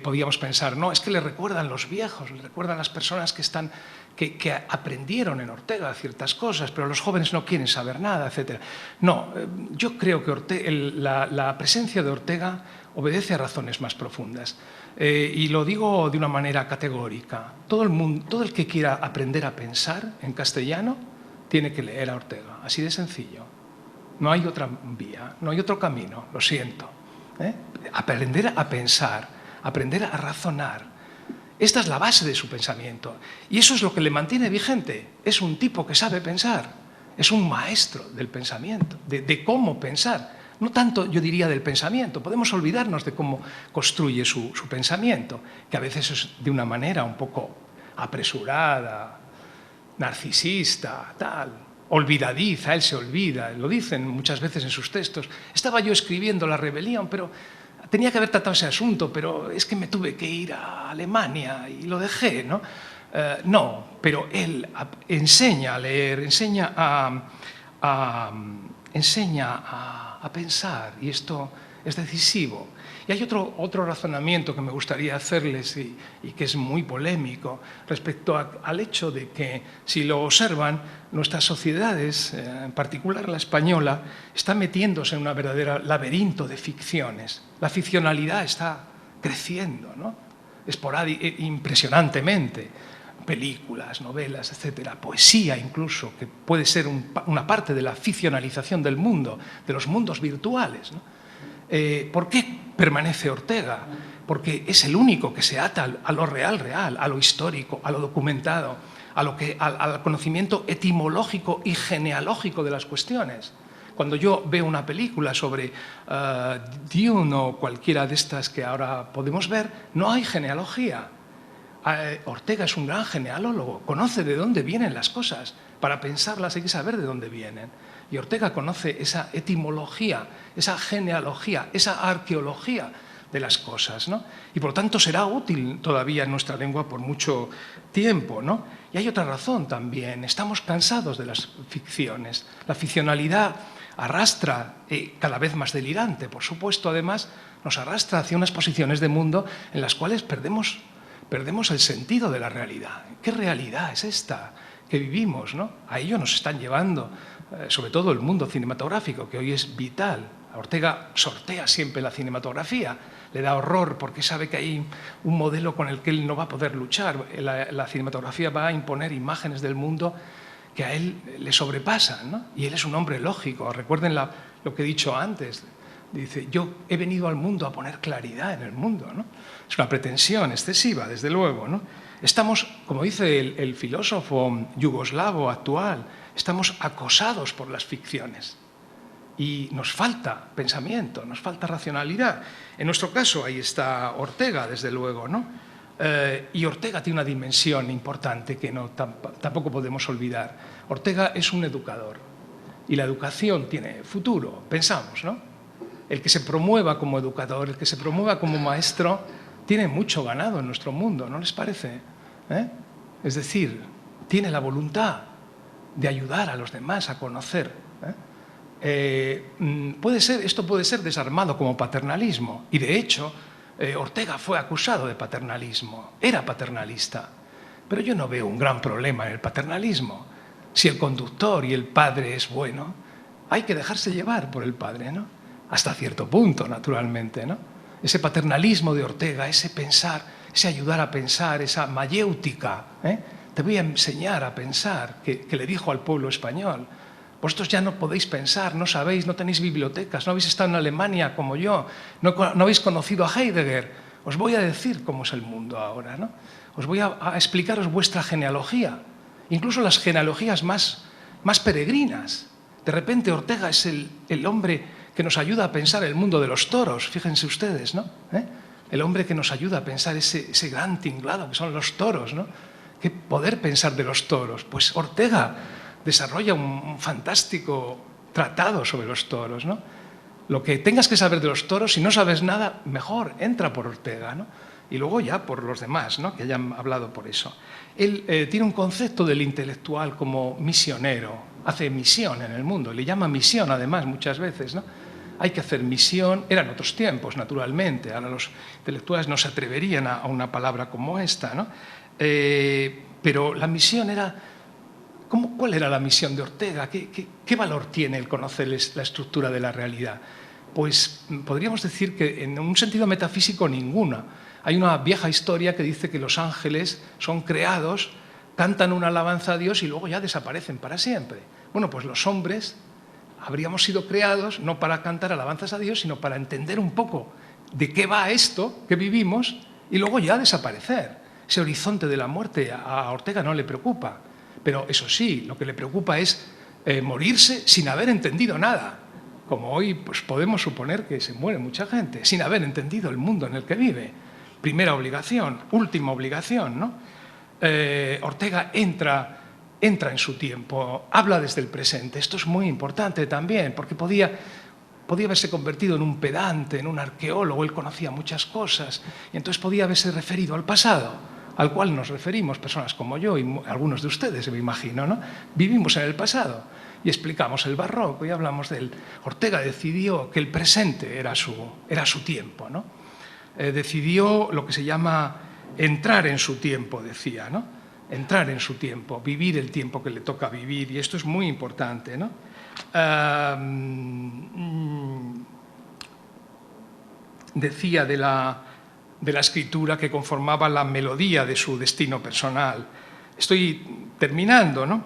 podíamos pensar, no, es que le recuerdan los viejos, le recuerdan las personas que aprendieron en Ortega ciertas cosas, pero los jóvenes no quieren saber nada, etc. No, yo creo que la presencia de Ortega obedece a razones más profundas. Y lo digo de una manera categórica. Todo el que quiera aprender a pensar en castellano tiene que leer a Ortega, así de sencillo. No hay otra vía, no hay otro camino, lo siento. Aprender a pensar, aprender a razonar. Esta es la base de su pensamiento. Y eso es lo que le mantiene vigente. Es un tipo que sabe pensar. Es un maestro del pensamiento, de cómo pensar. No tanto, yo diría, del pensamiento. Podemos olvidarnos de cómo construye su pensamiento, que a veces es de una manera un poco apresurada, narcisista, tal, olvidadiza, él se olvida, lo dicen muchas veces en sus textos. Estaba yo escribiendo La rebelión, pero tenía que haber tratado ese asunto, pero es que me tuve que ir a Alemania y lo dejé, ¿no? No, pero él enseña a leer, enseña a pensar, y esto es decisivo. Y hay otro razonamiento que me gustaría hacerles y que es muy polémico respecto al hecho de que, si lo observan, nuestras sociedades, en particular la española, está metiéndose en un verdadero laberinto de ficciones. La ficcionalidad está creciendo, ¿no? Impresionantemente. Películas, novelas, etcétera, poesía incluso, que puede ser una parte de la ficcionalización del mundo, de los mundos virtuales, ¿no? ¿Por qué permanece Ortega? Porque es el único que se ata a lo real, a lo histórico, a lo documentado, al conocimiento etimológico y genealógico de las cuestiones. Cuando yo veo una película sobre Dune o cualquiera de estas que ahora podemos ver, no hay genealogía. Ortega es un gran genealólogo, conoce de dónde vienen las cosas. Para pensarlas hay que saber de dónde vienen. Y Ortega conoce esa etimología, esa genealogía, esa arqueología de las cosas, ¿no? Y por tanto será útil todavía en nuestra lengua por mucho tiempo, ¿no? Y hay otra razón también, estamos cansados de las ficciones. La ficcionalidad arrastra, cada vez más delirante, por supuesto, además, nos arrastra hacia unas posiciones de mundo en las cuales perdemos el sentido de la realidad. ¿Qué realidad es esta que vivimos, ¿no? A ello nos están llevando, sobre todo el mundo cinematográfico, que hoy es vital. Ortega sortea siempre la cinematografía, le da horror porque sabe que hay un modelo con el que él no va a poder luchar. La cinematografía va a imponer imágenes del mundo que a él le sobrepasan, ¿no? Y él es un hombre lógico. Recuerden lo que he dicho antes. Dice, yo he venido al mundo a poner claridad en el mundo, ¿no? Es una pretensión excesiva, desde luego, ¿no? Estamos, como dice el filósofo yugoslavo actual, estamos acosados por las ficciones y nos falta pensamiento, nos falta racionalidad. En nuestro caso, ahí está Ortega, desde luego, ¿no? Y Ortega tiene una dimensión importante que tampoco podemos olvidar. Ortega es un educador y la educación tiene futuro, pensamos, ¿no? El que se promueva como educador, el que se promueva como maestro, tiene mucho ganado en nuestro mundo, ¿no les parece? Es decir, tiene la voluntad de ayudar a los demás a conocer. Esto puede ser desarmado como paternalismo, y de hecho Ortega fue acusado de paternalismo, era paternalista, pero yo no veo un gran problema en el paternalismo. Si el conductor y el padre es bueno, hay que dejarse llevar por el padre, ¿no? Hasta cierto punto, naturalmente, ¿no? Ese paternalismo de Ortega, ese pensar, ese ayudar a pensar, esa mayéutica, te voy a enseñar a pensar, que le dijo al pueblo español. Vosotros ya no podéis pensar, no sabéis, no tenéis bibliotecas, no habéis estado en Alemania como yo, no habéis conocido a Heidegger. Os voy a decir cómo es el mundo ahora, ¿no? Os voy a explicaros vuestra genealogía, incluso las genealogías más peregrinas. De repente Ortega es el hombre que nos ayuda a pensar el mundo de los toros, fíjense ustedes, ¿no? El hombre que nos ayuda a pensar ese gran tinglado que son los toros, ¿no? ¿Qué poder pensar de los toros? Pues Ortega desarrolla un fantástico tratado sobre los toros, ¿no? Lo que tengas que saber de los toros, si no sabes nada, mejor, entra por Ortega, ¿no? Y luego ya por los demás, ¿no? Que hayan hablado por eso. Él tiene un concepto del intelectual como misionero, hace misión en el mundo, le llama misión además muchas veces, ¿no? Hay que hacer misión, eran otros tiempos, naturalmente, ahora los intelectuales no se atreverían a una palabra como esta, ¿no? Pero la misión era... ¿Cuál era la misión de Ortega? ¿Qué valor tiene el conocer la estructura de la realidad? Pues podríamos decir que en un sentido metafísico ninguna. Hay una vieja historia que dice que los ángeles son creados, cantan una alabanza a Dios y luego ya desaparecen para siempre. Bueno, pues los hombres habríamos sido creados no para cantar alabanzas a Dios, sino para entender un poco de qué va esto que vivimos y luego ya desaparecer. Ese horizonte de la muerte a Ortega no le preocupa. Pero eso sí, lo que le preocupa es morirse sin haber entendido nada. Como hoy pues, podemos suponer que se muere mucha gente, sin haber entendido el mundo en el que vive. Primera obligación, última obligación, ¿no? Ortega entra en su tiempo, habla desde el presente. Esto es muy importante también, porque podía haberse convertido en un pedante, en un arqueólogo, él conocía muchas cosas, y entonces podía haberse referido al pasado, al cual nos referimos personas como yo y algunos de ustedes, me imagino, ¿no? Vivimos en el pasado y explicamos el barroco y hablamos de él. Ortega decidió que el presente era su tiempo, ¿no? Decidió lo que se llama entrar en su tiempo, decía, ¿no? Entrar en su tiempo, vivir el tiempo que le toca vivir, y esto es muy importante, ¿no? Decía de la escritura que conformaba la melodía de su destino personal. Estoy terminando, ¿no?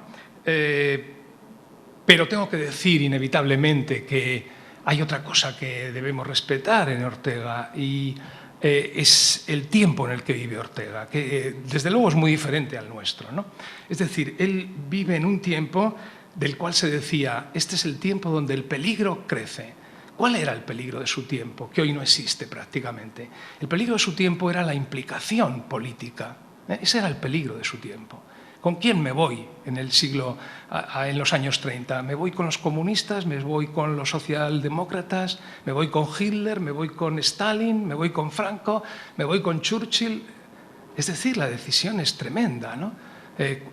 Pero tengo que decir inevitablemente que hay otra cosa que debemos respetar en Ortega y es el tiempo en el que vive Ortega, que desde luego es muy diferente al nuestro, ¿no? Es decir, él vive en un tiempo del cual se decía, este es el tiempo donde el peligro crece. ¿Cuál era el peligro de su tiempo? Que hoy no existe prácticamente. El peligro de su tiempo era la implicación política. Ese era el peligro de su tiempo. ¿Con quién me voy en los años 30? ¿Me voy con los comunistas? ¿Me voy con los socialdemócratas? ¿Me voy con Hitler? ¿Me voy con Stalin? ¿Me voy con Franco? ¿Me voy con Churchill? Es decir, la decisión es tremenda, ¿no?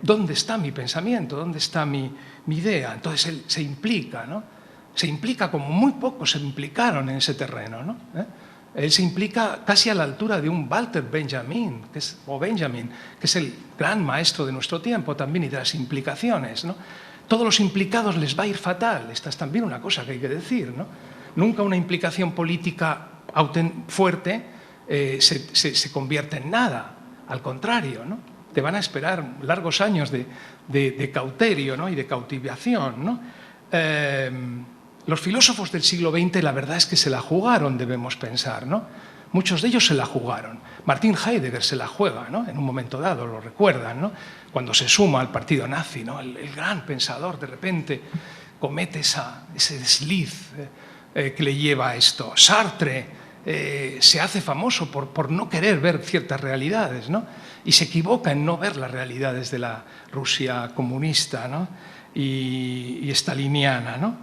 ¿Dónde está mi pensamiento? ¿Dónde está mi idea? Entonces él se implica, ¿no? Se implica como muy pocos se implicaron en ese terreno, ¿no? Él se implica casi a la altura de un Walter Benjamin, que es el gran maestro de nuestro tiempo también y de las implicaciones, ¿no? Todos los implicados les va a ir fatal. Esta es también una cosa que hay que decir, ¿no? Nunca una implicación política fuerte se convierte en nada. Al contrario, ¿no? Te van a esperar largos años de cauterio, ¿no? Y de cautivación, ¿no? Los filósofos del siglo XX, la verdad es que se la jugaron, debemos pensar, ¿no? Muchos de ellos se la jugaron. Martin Heidegger se la juega, ¿no? En un momento dado, lo recuerdan, ¿no? Cuando se suma al partido nazi, ¿no? El gran pensador de repente comete ese desliz que le lleva a esto. Sartre se hace famoso por no querer ver ciertas realidades, ¿no? Y se equivoca en no ver las realidades de la Rusia comunista, ¿no? y staliniana, ¿no?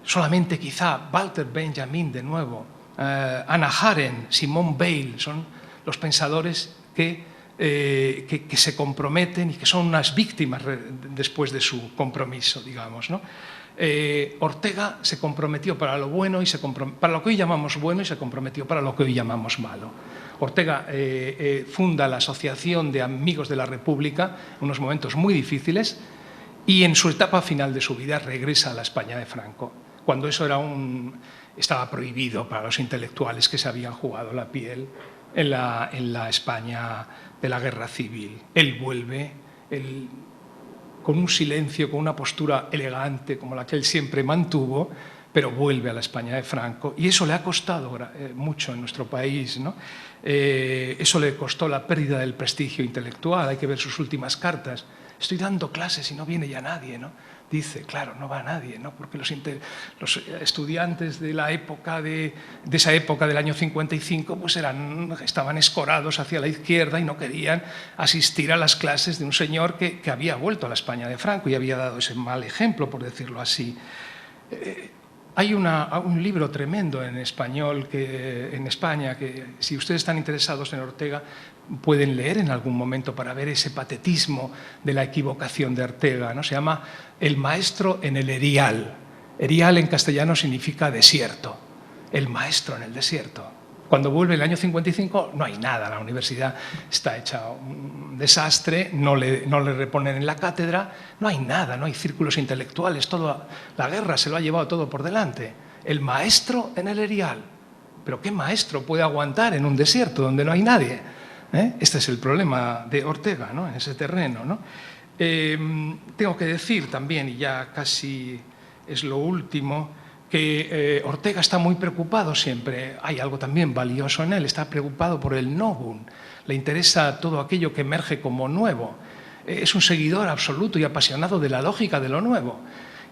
Solamente quizá Walter Benjamin de nuevo, Hannah Arendt, Simone Weil, son los pensadores que se comprometen y que son unas víctimas después de su compromiso, digamos, ¿no? Ortega se comprometió para lo bueno para lo que hoy llamamos bueno y se comprometió para lo que hoy llamamos malo. Ortega funda la Asociación de Amigos de la República en unos momentos muy difíciles y en su etapa final de su vida regresa a la España de Franco, cuando eso estaba prohibido para los intelectuales que se habían jugado la piel en la España de la Guerra Civil. Él vuelve, con un silencio, con una postura elegante como la que él siempre mantuvo, pero vuelve a la España de Franco. Y eso le ha costado mucho en nuestro país, ¿no? Eso le costó la pérdida del prestigio intelectual. Hay que ver sus últimas cartas. Estoy dando clases y no viene ya nadie, ¿no? Dice, claro, no va nadie, ¿no? Porque los estudiantes de la época de esa época del año 55 pues estaban escorados hacia la izquierda y no querían asistir a las clases de un señor que había vuelto a la España de Franco y había dado ese mal ejemplo, por decirlo así. Hay un libro tremendo en español en España que, si ustedes están interesados en Ortega, pueden leer en algún momento para ver ese patetismo de la equivocación de Ortega, ¿no? Se llama El maestro en el erial. Erial en castellano significa desierto. El maestro en el desierto. Cuando vuelve el año 55 no hay nada, la universidad está hecha un desastre, no le reponen en la cátedra, no hay nada, no hay círculos intelectuales, toda la guerra se lo ha llevado todo por delante. El maestro en el erial. ¿Pero qué maestro puede aguantar en un desierto donde no hay nadie? Este es el problema de Ortega, ¿no? En ese terreno, ¿no? Tengo que decir también, y ya casi es lo último, que Ortega está muy preocupado siempre, hay algo también valioso en él, está preocupado por el novum, le interesa todo aquello que emerge como nuevo, es un seguidor absoluto y apasionado de la lógica de lo nuevo.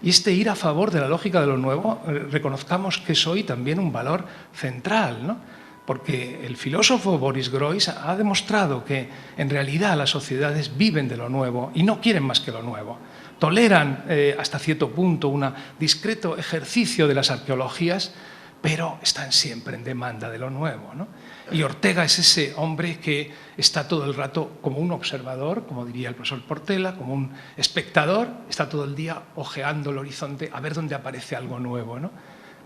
Y este ir a favor de la lógica de lo nuevo, reconozcamos que es hoy también un valor central, ¿no? Porque el filósofo Boris Groys ha demostrado que en realidad las sociedades viven de lo nuevo y no quieren más que lo nuevo. Toleran hasta cierto punto un discreto ejercicio de las arqueologías, pero están siempre en demanda de lo nuevo, ¿no? Y Ortega es ese hombre que está todo el rato como un observador, como diría el profesor Portela, como un espectador, está todo el día ojeando el horizonte a ver dónde aparece algo nuevo, ¿no?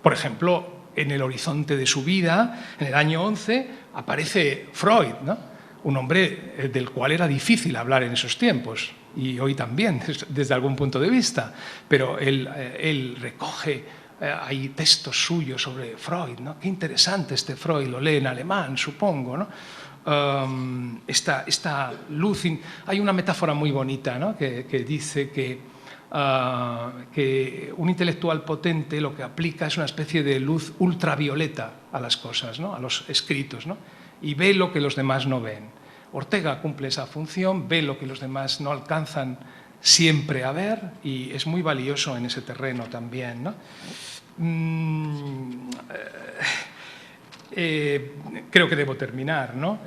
Por ejemplo, en el horizonte de su vida, en el año 11, aparece Freud, ¿no? Un hombre del cual era difícil hablar en esos tiempos, y hoy también, desde algún punto de vista, pero él recoge, hay textos suyos sobre Freud, ¿no? Qué interesante este Freud, lo lee en alemán, supongo, ¿no? Esta luz, hay una metáfora muy bonita, ¿no? que dice que un intelectual potente lo que aplica es una especie de luz ultravioleta a las cosas, ¿no? A los escritos, ¿no? Y ve lo que los demás no ven. Ortega cumple esa función, ve lo que los demás no alcanzan siempre a ver y es muy valioso en ese terreno también, ¿no? Creo que debo terminar, ¿no?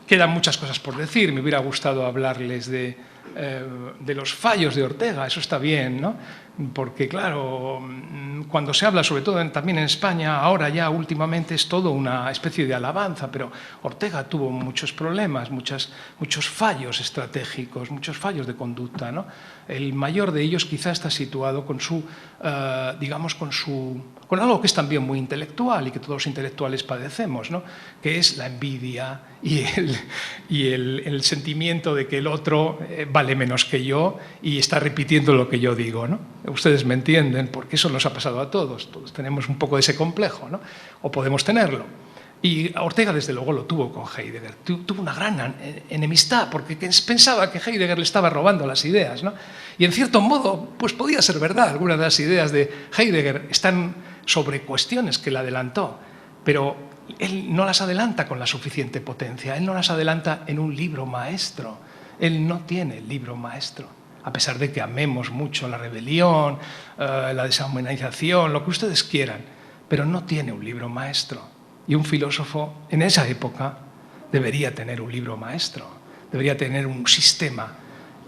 Quedan muchas cosas por decir, me hubiera gustado hablarles de los fallos de Ortega, eso está bien, ¿no? Porque claro, cuando se habla, sobre todo también en España, ahora ya últimamente es todo una especie de alabanza, pero Ortega tuvo muchos problemas, muchos fallos estratégicos, muchos fallos de conducta, ¿no? El mayor de ellos quizá está situado con digamos, con algo que es también muy intelectual y que todos los intelectuales padecemos, ¿no? Que es la envidia y el sentimiento de que el otro vale menos que yo y está repitiendo lo que yo digo, ¿no? Ustedes me entienden, porque eso nos ha pasado a todos. Todos tenemos un poco de ese complejo, ¿no? O podemos tenerlo. Y Ortega, desde luego, lo tuvo con Heidegger. Tuvo una gran enemistad, porque pensaba que Heidegger le estaba robando las ideas, ¿no? Y en cierto modo, pues podía ser verdad. Algunas de las ideas de Heidegger están sobre cuestiones que le adelantó, pero él no las adelanta con la suficiente potencia. Él no las adelanta en un libro maestro. Él no tiene el libro maestro. A pesar de que amemos mucho la rebelión, la deshumanización, lo que ustedes quieran, pero no tiene un libro maestro. Y un filósofo en esa época debería tener un libro maestro, debería tener un sistema.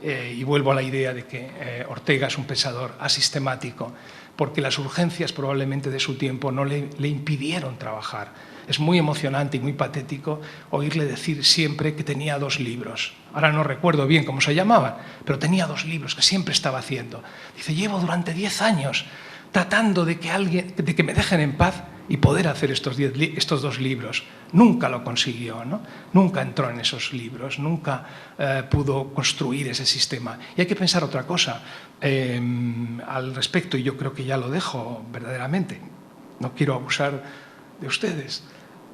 Y vuelvo a la idea de que Ortega es un pensador asistemático, porque las urgencias probablemente de su tiempo no le impidieron trabajar. Es muy emocionante y muy patético oírle decir siempre que tenía 2 libros. Ahora no recuerdo bien cómo se llamaban, pero tenía 2 libros que siempre estaba haciendo. Dice, llevo durante 10 años tratando de que me dejen en paz y poder hacer estos 2 libros. Nunca lo consiguió, ¿no? Nunca entró en esos libros, nunca pudo construir ese sistema. Y hay que pensar otra cosa al respecto, y yo creo que ya lo dejo verdaderamente. No quiero abusar de ustedes.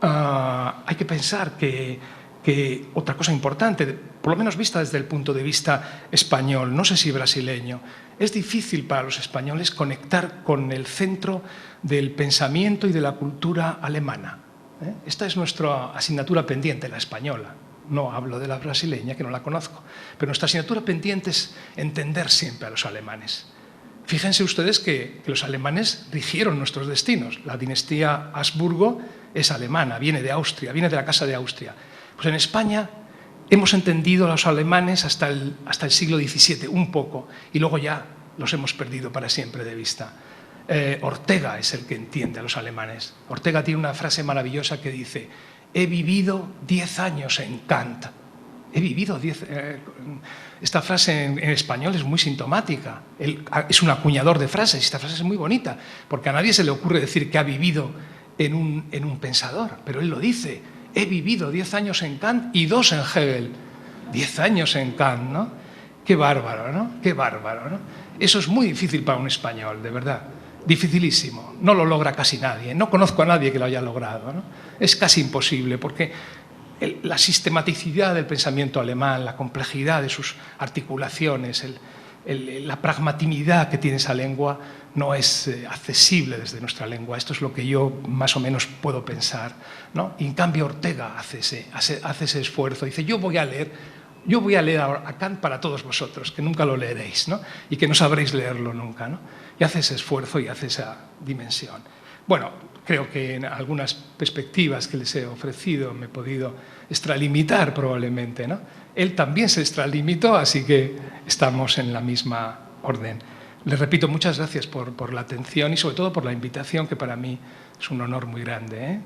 Hay que pensar que otra cosa importante, por lo menos vista desde el punto de vista español, no sé si brasileño, es difícil para los españoles conectar con el centro del pensamiento y de la cultura alemana. Esta es nuestra asignatura pendiente, la española. No hablo de la brasileña, que no la conozco, pero nuestra asignatura pendiente es entender siempre a los alemanes. Fíjense ustedes que los alemanes rigieron nuestros destinos. La dinastía Habsburgo es alemana, viene de Austria, viene de la Casa de Austria. Pues en España hemos entendido a los alemanes hasta el siglo XVII, un poco, y luego ya los hemos perdido para siempre de vista. Ortega es el que entiende a los alemanes. Ortega tiene una frase maravillosa que dice: he vivido 10 años en Kant. He vivido 10... esta frase en español es muy sintomática. Él es un acuñador de frases y esta frase es muy bonita, porque a nadie se le ocurre decir que ha vivido en un pensador, pero él lo dice. He vivido 10 años en Kant y 2 en Hegel. 10 años en Kant, ¿no? Qué bárbaro, ¿no? Qué bárbaro, ¿no? Eso es muy difícil para un español, de verdad. Dificilísimo. No lo logra casi nadie. No conozco a nadie que lo haya logrado, ¿no? Es casi imposible, porque la sistematicidad del pensamiento alemán, la complejidad de sus articulaciones, la pragmatimidad que tiene esa lengua no es accesible desde nuestra lengua. Esto es lo que yo más o menos puedo pensar, ¿no? Y en cambio Ortega hace ese esfuerzo. Dice, yo voy a leer a Kant para todos vosotros, que nunca lo leeréis, ¿no? Y que no sabréis leerlo nunca, ¿no? Y hace ese esfuerzo y hace esa dimensión. Bueno, creo que en algunas perspectivas que les he ofrecido me he podido extralimitar probablemente, ¿no? Él también se extralimitó, así que estamos en la misma orden. Les repito, muchas gracias por la atención y sobre todo por la invitación, que para mí es un honor muy grande, ¿eh?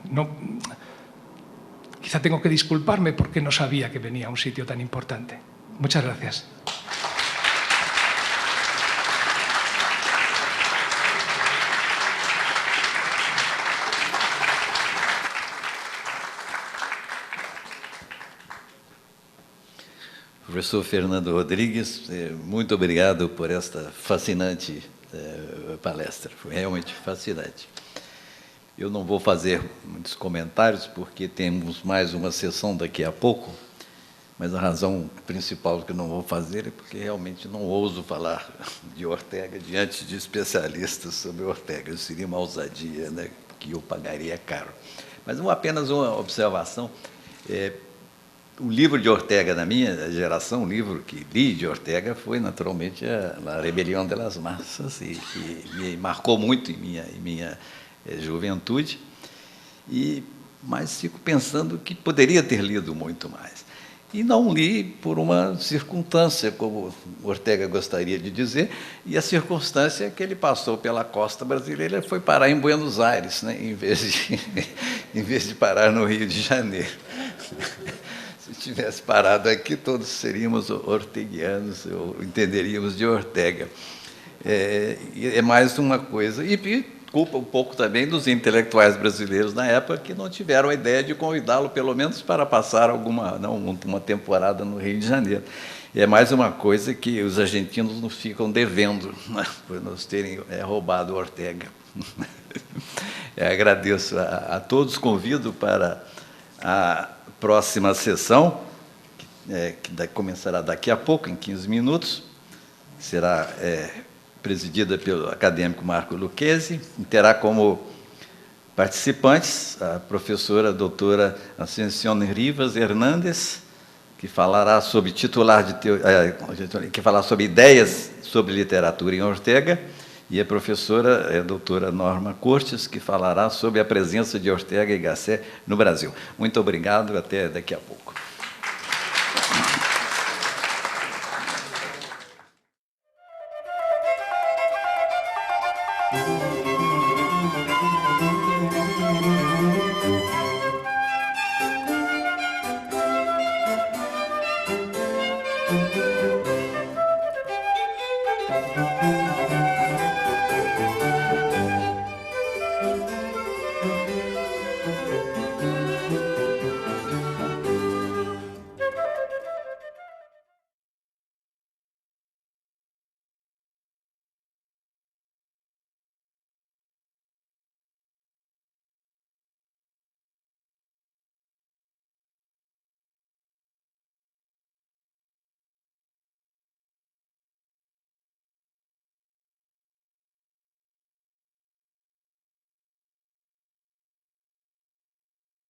Quizá tengo que disculparme porque no sabía que venía a un sitio tan importante. Muchas gracias. Professor Fernando Rodrigues, muito obrigado por esta fascinante palestra. Foi realmente fascinante. Eu não vou fazer muitos comentários, porque temos mais uma sessão daqui a pouco, mas a razão principal que eu não vou fazer é porque realmente não ouso falar de Ortega diante de especialistas sobre Ortega. Isso seria uma ousadia, né, que eu pagaria caro. Mas apenas uma observação. O livro de Ortega, na minha geração, o livro que li de Ortega foi, naturalmente, a Rebelião das Massas, e me marcou muito em minha juventude, mas fico pensando que poderia ter lido muito mais. E não li por uma circunstância, como Ortega gostaria de dizer, e a circunstância é que ele passou pela costa brasileira e foi parar em Buenos Aires, né, em vez de parar no Rio de Janeiro. Se tivesse parado aqui, todos seríamos orteguianos, ou entenderíamos de Ortega. É mais uma coisa. E culpa um pouco também dos intelectuais brasileiros na época que não tiveram a ideia de convidá-lo, pelo menos para passar uma temporada no Rio de Janeiro. E é mais uma coisa que os argentinos nos ficam devendo, né, por nos terem roubado o Ortega. Agradeço a todos, convido para a próxima sessão, que começará daqui a pouco, em 15 minutos, será presidida pelo acadêmico Marco Lucchesi, terá como participantes a professora doutora Ascensión Rivas Hernández, que falará sobre que falará sobre ideias sobre literatura em Ortega, e a professora doutora Norma Cortes, que falará sobre a presença de Ortega y Gasset no Brasil. Muito obrigado, até daqui a pouco.